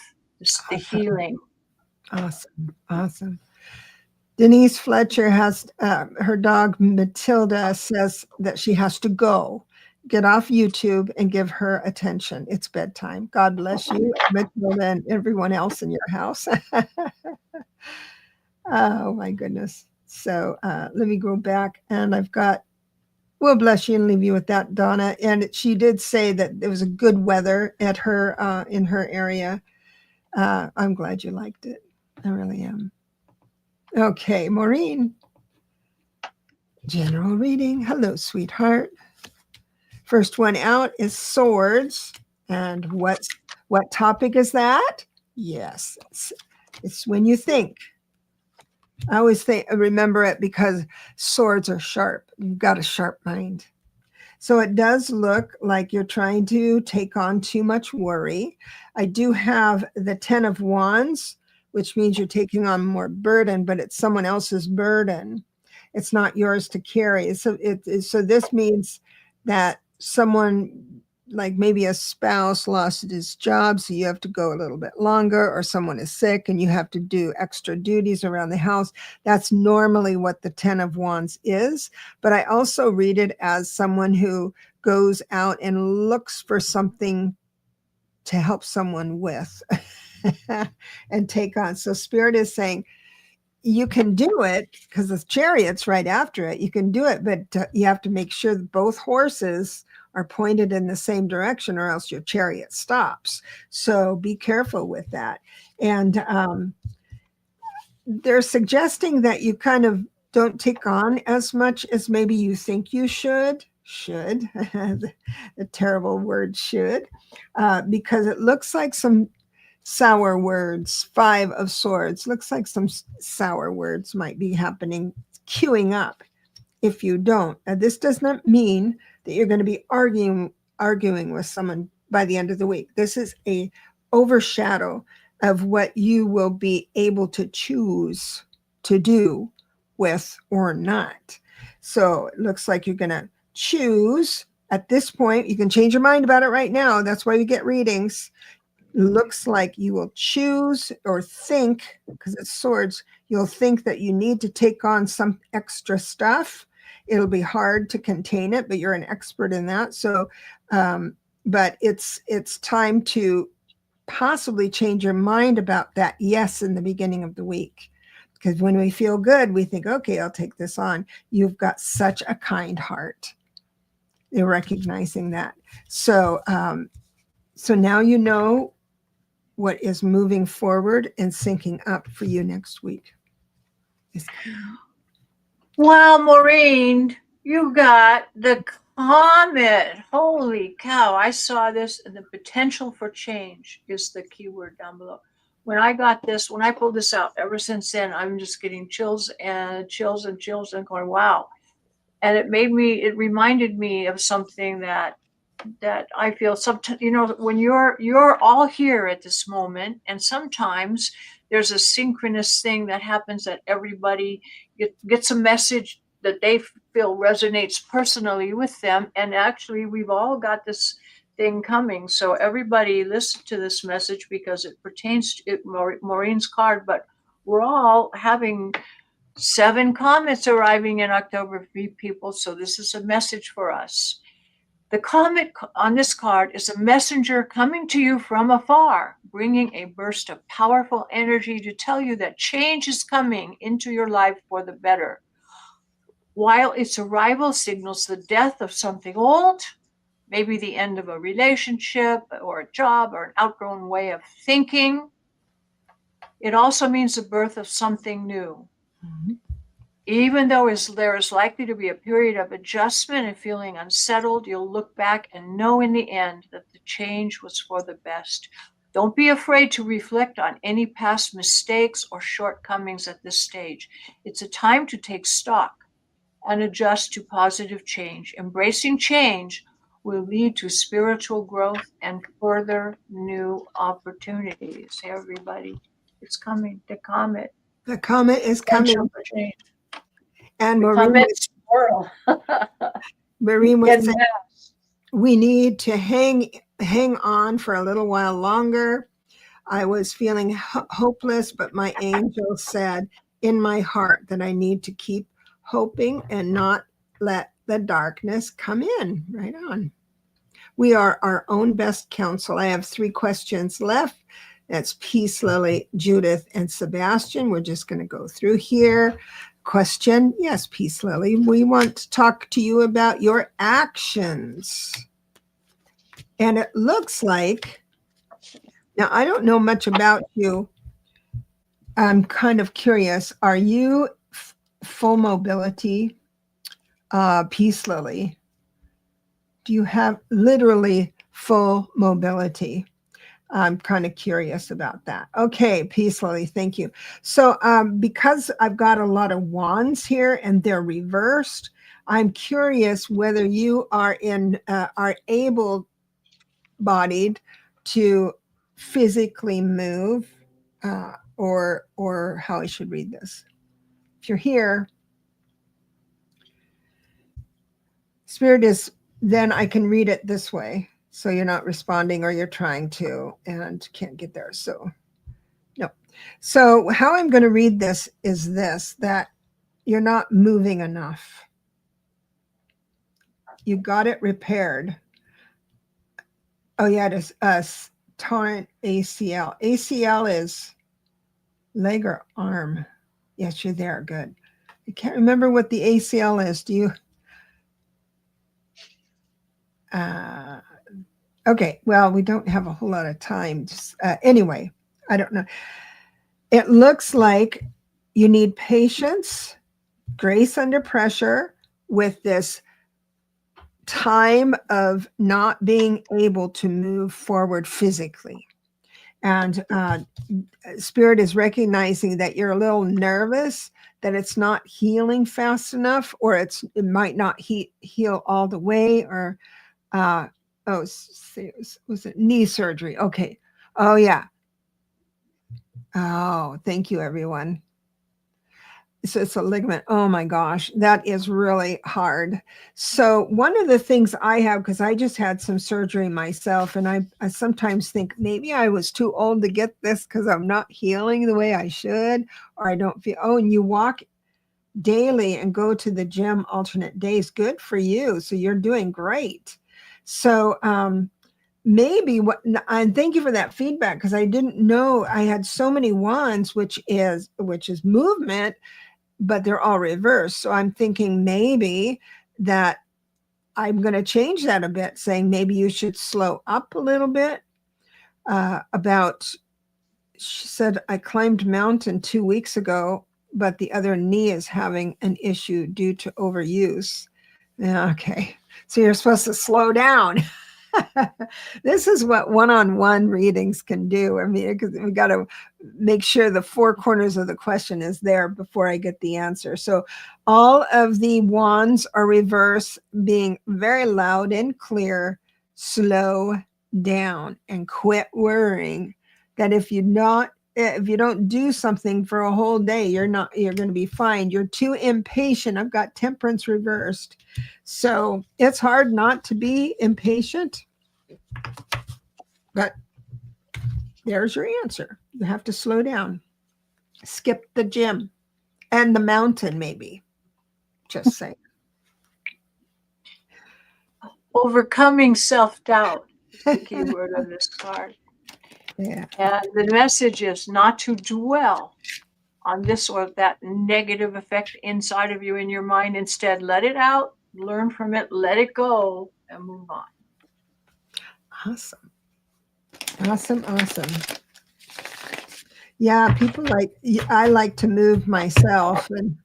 the healing. Awesome. Denise Fletcher has her dog Matilda says that she has to go. Get off YouTube and give her attention. It's bedtime. God bless you, Matilda, and everyone else in your house. Oh my goodness. So let me go back, and I've got, we'll bless you and leave you with that, Donna. And she did say that there was a good weather at her in her area. I'm glad you liked it. I really am. Okay, Maureen. General reading. Hello, sweetheart. First one out is swords. And what topic is that? Yes, it's when you think. I always remember it because swords are sharp. You've got a sharp mind. So it does look like you're trying to take on too much worry. I do have the 10 of Wands, which means you're taking on more burden, but it's someone else's burden. It's not yours to carry. So this means that someone, like maybe a spouse, lost his job, so you have to go a little bit longer, or someone is sick and you have to do extra duties around the house. That's normally what the 10 of Wands is. But I also read it as someone who goes out and looks for something to help someone with and take on. So Spirit is saying, you can do it, because the Chariot's right after it. You can do it, but you have to make sure that both horses are pointed in the same direction, or else your chariot stops. So be careful with that. And they're suggesting that you kind of don't take on as much as maybe you think you should. The terrible word should, because it looks like some sour words. 5 of Swords looks like some sour words might be happening, queuing up if you don't. Now, this does not mean that you're going to be arguing with someone by the end of the week. This is a overshadow of what you will be able to choose to do with or not. So it looks like you're going to choose at this point. You can change your mind about it right now. That's why you get readings. Looks like you will choose or think, because it's swords, you'll think that you need to take on some extra stuff. It'll be hard to contain it, but you're an expert in that. So, but it's time to possibly change your mind about that yes in the beginning of the week. Because when we feel good, we think, okay, I'll take this on. You've got such a kind heart. They're recognizing that. So, so now you know what is moving forward and syncing up for you next week. Wow, Maureen, you got the comet. Holy cow. I saw this, and the potential for change is the keyword down below. When I got this, when I pulled this out, ever since then, I'm just getting chills and chills and chills and going, wow. And it reminded me of something that I feel sometimes, when you're all here at this moment, and sometimes there's a synchronous thing that happens that everybody gets a message that they feel resonates personally with them. And actually, we've all got this thing coming. So everybody listen to this message because it pertains to Maureen's card, but we're all having 7 comets arriving in October for people. So this is a message for us. The comet on this card is a messenger coming to you from afar, bringing a burst of powerful energy to tell you that change is coming into your life for the better. While its arrival signals the death of something old, maybe the end of a relationship or a job or an outgrown way of thinking, it also means the birth of something new. Mm-hmm. Even though there is likely to be a period of adjustment and feeling unsettled, you'll look back and know in the end that the change was for the best. Don't be afraid to reflect on any past mistakes or shortcomings at this stage. It's a time to take stock and adjust to positive change. Embracing change will lead to spiritual growth and further new opportunities. Hey, everybody, it's coming. The comet. The comet is coming. And Maureen was saying, we need to hang on for a little while longer. I was feeling hopeless, but my angel said in my heart that I need to keep hoping and not let the darkness come in. Right on. We are our own best counsel. I have 3 questions left. That's Peace, Lily, Judith, and Sebastian. We're just going to go through here. Question, yes, Peace, Lily. We want to talk to you about your actions. And it looks like, now I don't know much about you. I'm kind of curious. Are you full mobility, Peace, Lily? Do you have literally full mobility? I'm kind of curious about that. Okay, Peace, Lily, thank you. So because I've got a lot of wands here and they're reversed, I'm curious whether you are able-bodied to physically move, or how I should read this. If you're here, Spirit is, then I can read it this way. So you're not responding or you're trying to and can't get there. So no. So how I'm going to read this is this, that you're not moving enough. You got it repaired. Oh yeah, it is torn ACL. ACL is leg or arm. Yes, you're there. Good. I can't remember what the ACL is. Do you? Okay, well, we don't have a whole lot of time. Just, anyway, I don't know. It looks like you need patience, grace under pressure with this time of not being able to move forward physically. And Spirit is recognizing that you're a little nervous, that it's not healing fast enough, or it might not heal all the way, or was it knee surgery? Okay. Oh yeah. Oh, thank you, everyone. So it's a ligament. Oh my gosh, that is really hard. So one of the things I have, because I just had some surgery myself, and I sometimes think maybe I was too old to get this because I'm not healing the way I should, or I don't feel. Oh, and you walk daily and go to the gym alternate days. Good for you. So you're doing great. So maybe what, and thank you for that feedback, because I didn't know I had so many wands, which is movement, but they're all reversed. So I'm thinking maybe that I'm going to change that a bit, saying maybe you should slow up a little bit. She said, I climbed mountain 2 weeks ago, but the other knee is having an issue due to overuse. Yeah, okay. So you're supposed to slow down. This is what one-on-one readings can do. I mean, because we got to make sure the four corners of the question is there before I get the answer. So all of the wands are reverse, being very loud and clear. Slow down and quit worrying that if you don't do something for a whole day, you're going to be fine. You're too impatient. I've got temperance reversed. So it's hard not to be impatient, but there's your answer. You have to slow down. Skip the gym and the mountain, maybe. Just say. Overcoming self-doubt is the key word of this card. Yeah. And the message is not to dwell on this or that negative effect inside of you in your mind. Instead, let it out, learn from it, let it go, and move on. Awesome. Yeah, I like to move myself. And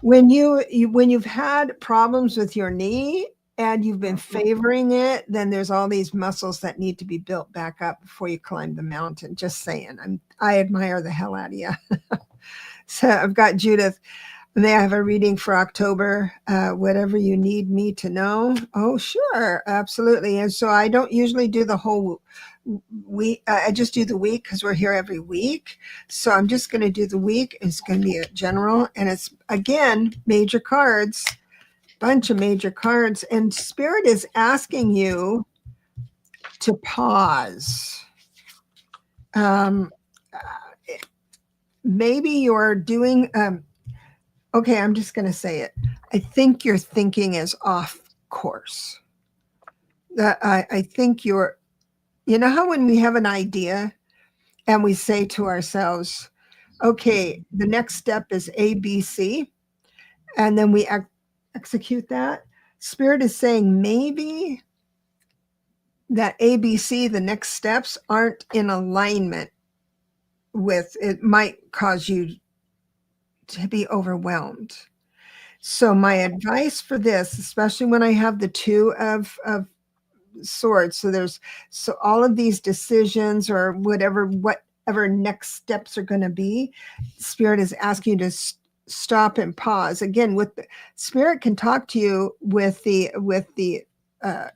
when you've had problems with your knee and you've been favoring it, then there's all these muscles that need to be built back up before you climb the mountain. Just saying. I admire the hell out of you. So I've got Judith. May I have a reading for October? Whatever you need me to know. Oh, sure. Absolutely. And so I don't usually do the whole week. I just do the week because we're here every week. So I'm just going to do the week. It's going to be a general. And it's, again, major cards, bunch of major cards. And Spirit is asking you to pause. Maybe you're doing... okay, I'm just going to say it. I think your thinking is off course. I think you know how when we have an idea and we say to ourselves, okay, the next step is A, B, C, and then we execute that. Spirit is saying maybe that A, B, C, the next steps aren't in alignment with, it might cause you to be overwhelmed. So my advice for this, especially when I have the two of swords, so all of these decisions or whatever next steps are going to be, Spirit is asking you to stop and pause. Again, with the Spirit can talk to you with the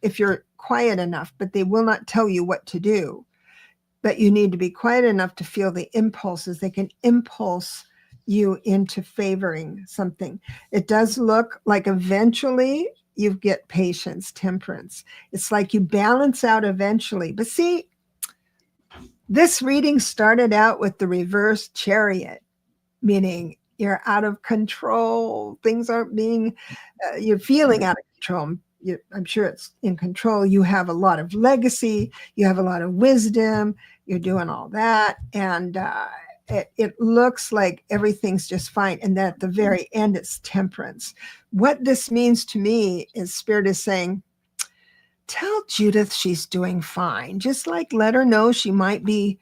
if you're quiet enough, but they will not tell you what to do. But you need to be quiet enough to feel the impulses. They can impulse you into favoring something. It does look like eventually you get patience, temperance. It's like you balance out eventually. But see, this reading started out with the reverse Chariot, meaning you're out of control. Things aren't being, you're feeling out of control. I'm sure it's in control. You have a lot of legacy. You have a lot of wisdom. You're doing all that. And it looks like everything's just fine. And then at the very end, it's temperance. What this means to me is Spirit is saying, tell Judith she's doing fine. Just like let her know she might be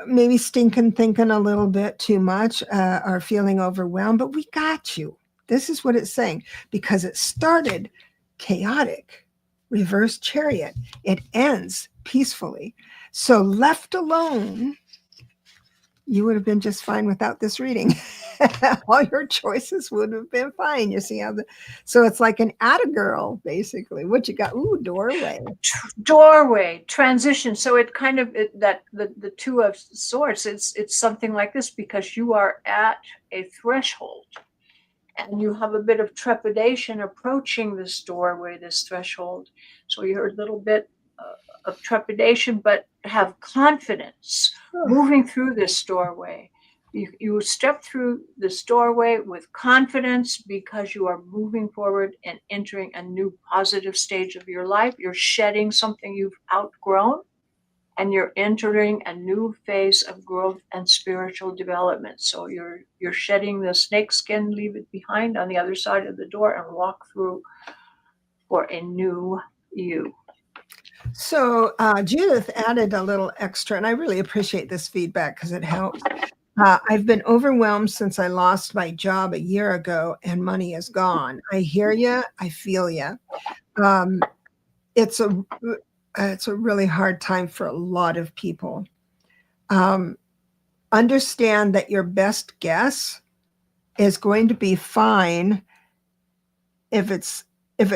maybe thinking a little bit too much or feeling overwhelmed, but we got you. This is what it's saying, because it started chaotic, reverse Chariot. It ends peacefully. So left alone, you would have been just fine without this reading. All your choices would have been fine. You see how so it's like an atta girl, basically. What you got? Ooh, doorway. Doorway, transition. So it kind of that the two of swords. It's something like this because you are at a threshold, and you have a bit of trepidation approaching this doorway, this threshold. So you're a little bit of trepidation, but have confidence moving through this doorway. You step through this doorway with confidence because you are moving forward and entering a new positive stage of your life. You're shedding something you've outgrown, and you're entering a new phase of growth and spiritual development. So you're shedding the snake skin, leave it behind on the other side of the door, and walk through for a new you. So Judith added a little extra, and I really appreciate this feedback because it helps. I've been overwhelmed since I lost my job a year ago, and money is gone. I hear you. I feel you. Um, it's a really hard time for a lot of people. Understand that your best guess is going to be fine if it's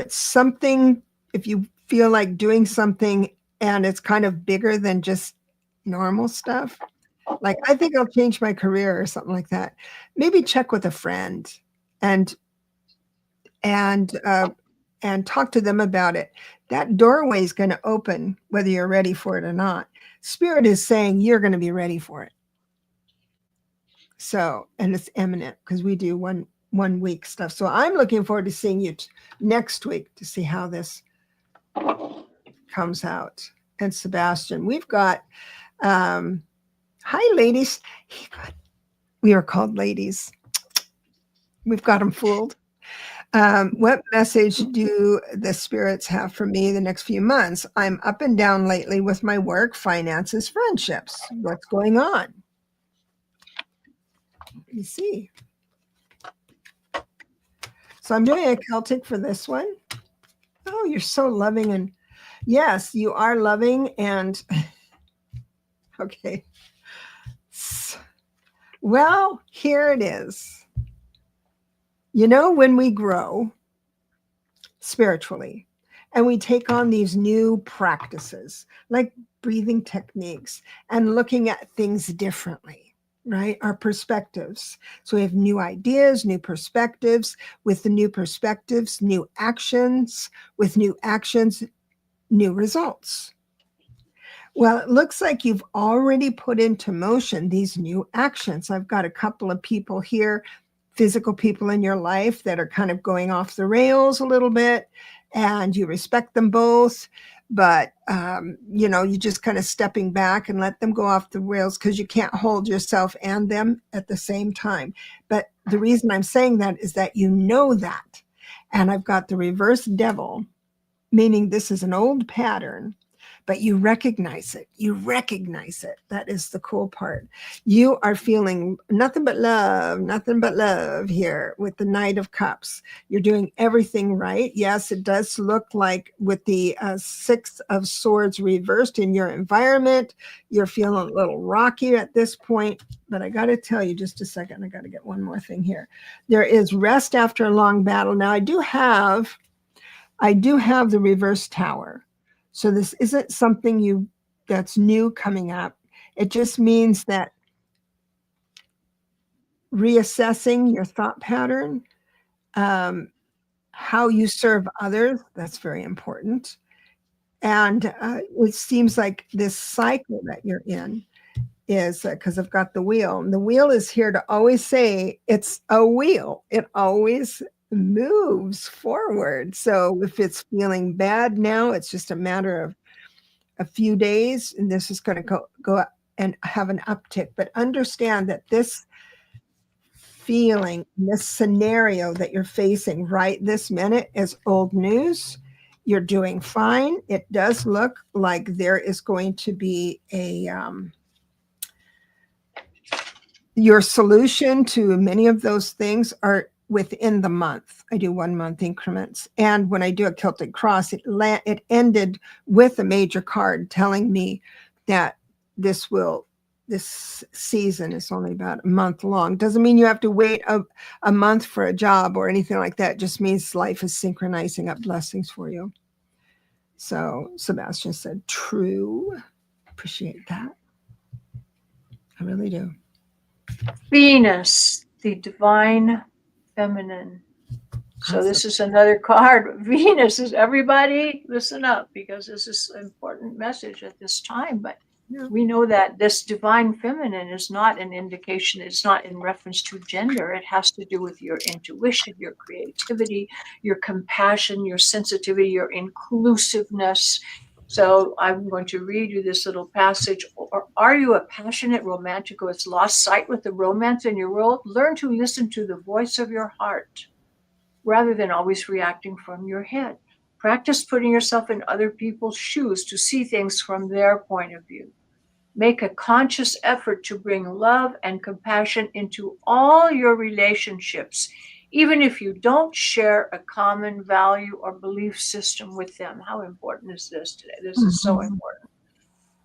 something, if you feel like doing something and it's kind of bigger than just normal stuff. Like, I think I'll change my career or something like that. Maybe check with a friend and and uh, and talk to them about it. That doorway is going to open whether you're ready for it or not. Spirit is saying you're going to be ready for it. So, and it's imminent because we do one week stuff. So I'm looking forward to seeing you next week to see how this comes out. And Sebastian, we've got hi ladies. We are called ladies. We've got them fooled. What message do the spirits have for me the next few months? I'm up and down lately with my work, finances, friendships. What's going on? Let me see. So I'm doing a Celtic for this one. Oh, you're so loving. And yes, you are loving. And okay. Well, here it is. You know, when we grow spiritually and we take on these new practices like breathing techniques and looking at things differently, right? Our perspectives. So we have new ideas, new perspectives. With the new perspectives, new actions. With new actions, new results. Well, it looks like you've already put into motion these new actions. I've got a couple of people here, physical people in your life that are kind of going off the rails a little bit, and you respect them both. But, you're just kind of stepping back and let them go off the rails because you can't hold yourself and them at the same time. But the reason I'm saying that is that you know that. And I've got the reverse devil, meaning this is an old pattern, but you recognize it. You recognize it. That is the cool part. You are feeling nothing but love here with the Knight of Cups. You're doing everything right. Yes, it does look like with the Six of Swords reversed in your environment, you're feeling a little rocky at this point. But I got to tell you, just a second, I got to get one more thing here. There is rest after a long battle. Now, I do have the reverse tower. So this isn't something that's new coming up. It just means that reassessing your thought pattern, how you serve others, that's very important. And it seems like this cycle that you're in is because I've got the wheel. And the wheel is here to always say it's a wheel. It always moves forward. So if it's feeling bad now, it's just a matter of a few days, and this is going to go and have an uptick. But understand that this feeling, this scenario that you're facing right this minute is old news. You're doing fine. It does look like there is going to be your solution to many of those things are within the month. I do 1 month increments. And when I do a Celtic cross, it ended with a major card telling me that this will this season is only about a month long. Doesn't mean you have to wait a month for a job or anything like that. It just means life is synchronizing up blessings for you. So Sebastian said, true. Appreciate that. I really do. Venus, the divine feminine. So Awesome. this is another card. Venus is, everybody listen up, because this is an important message at this time. But Yeah. we know that this divine feminine is not an indication, it's not in reference to gender. It has to do with your intuition, your creativity, your compassion, your sensitivity, your inclusiveness. So I'm going to read you this little passage. Or are you a passionate romantic who has lost sight with the romance in your world? Learn to listen to the voice of your heart rather than always reacting from your head. Practice putting yourself in other people's shoes to see things from their point of view. Make a conscious effort to bring love and compassion into all your relationships, even if you don't share a common value or belief system with them. How important is this today? This is so important.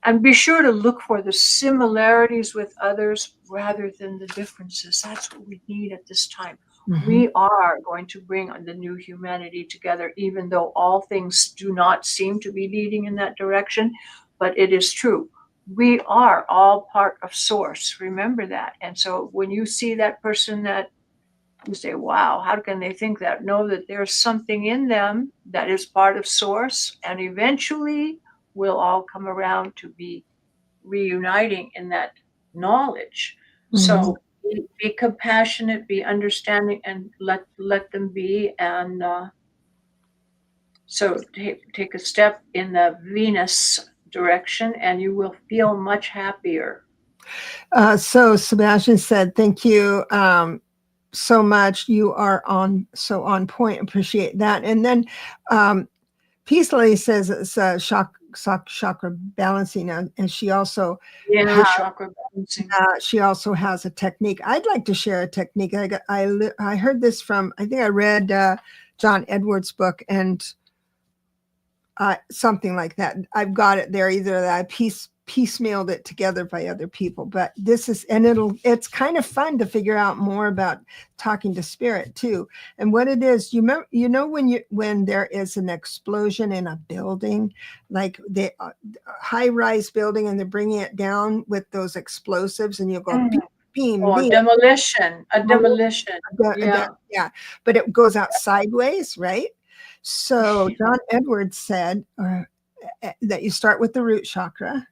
And be sure to look for the similarities with others rather than the differences. That's what we need at this time. We are going to bring the new humanity together, even though all things do not seem to be leading in that direction. But it is true. We are all part of Source. Remember that. And so when you see that person that you say, wow, how can they think that? Know that there's something in them that is part of Source. And eventually we'll all come around to be reuniting in that knowledge. So be compassionate, be understanding, and let them be. And so take a step in the Venus direction, and you will feel much happier. So Sebastian said, thank you so much. You are on point. Appreciate that. And then Peace Lady says it's chakra balancing, and she also Chakra balancing. she also has a technique. I'd like to share a technique. I heard this from, I think I read John Edwards' book, and something like that. I've got it there, either that I piecemealed it together by other people, but this is, and it's kind of fun to figure out more about talking to spirit too. And what it is, when there is an explosion in a building, like the high-rise building, and they're bringing it down with those explosives, and you go beam, Oh, demolition, a demolition. yeah, but it goes out sideways, right? So John Edwards said that you start with the root chakra,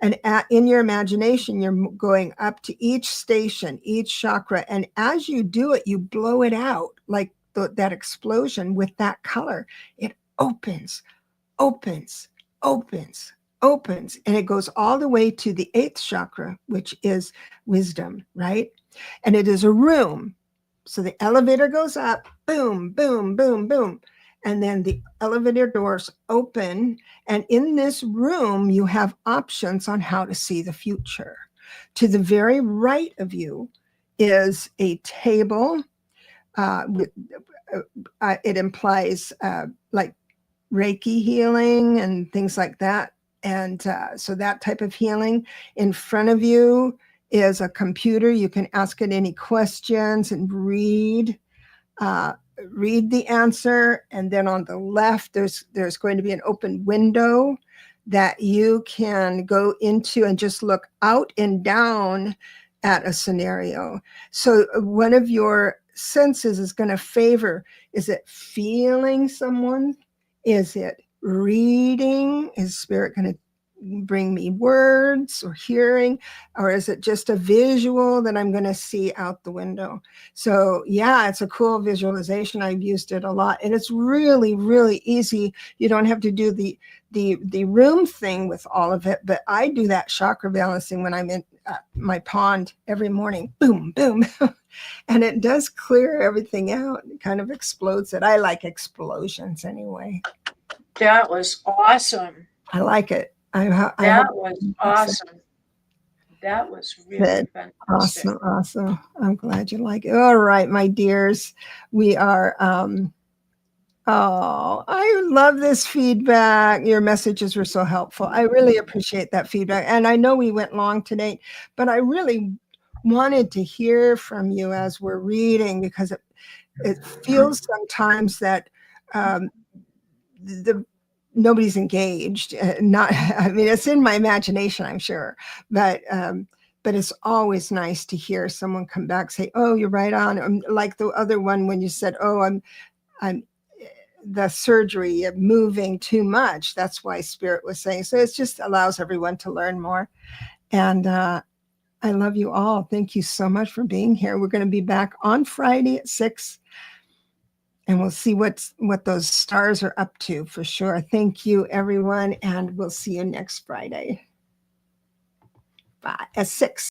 and in your imagination, you're going up to each station, each chakra. And as you do it, you blow it out like that explosion with that color. It opens, opens, opens, opens. And it goes all the way to the 8th chakra, which is wisdom, right? And it is a room. So the elevator goes up, boom, boom, boom, boom. And then the elevator doors open. And in this room, you have options on how to see the future. To the very right of you is a table. It implies like Reiki healing and things like that. And so that type of healing. In front of you is a computer. You can ask it any questions and read the answer. And then on the left, there's going to be an open window that you can go into and just look out and down at a scenario. So one of your senses is going to favor, is it feeling someone? Is it reading? Is spirit going to bring me words or hearing, or is it just a visual that I'm going to see out the window? So yeah, it's a cool visualization. I've used it a lot, and it's really, really easy. You don't have to do the room thing with all of it, but I do that chakra balancing when I'm in my pond every morning. Boom, boom. And it does clear everything out. It kind of explodes it. I like explosions anyway. That was awesome. I like it. That was awesome. That was really fantastic. Awesome. I'm glad you like it. All right, my dears. We are Oh, I love this feedback. Your messages were so helpful. I really appreciate that feedback. And I know we went long today, but I really wanted to hear from you as we're reading, because it feels sometimes that the nobody's engaged. Not, I mean, it's in my imagination, I'm sure, but it's always nice to hear someone come back say, "Oh, you're right on." Like the other one when you said, "Oh, I'm the surgery of moving too much." That's why Spirit was saying. So it just allows everyone to learn more. And I love you all. Thank you so much for being here. We're going to be back on Friday at 6, and we'll see what those stars are up to for sure. Thank you, everyone, and we'll see you next Friday. Bye. At 6.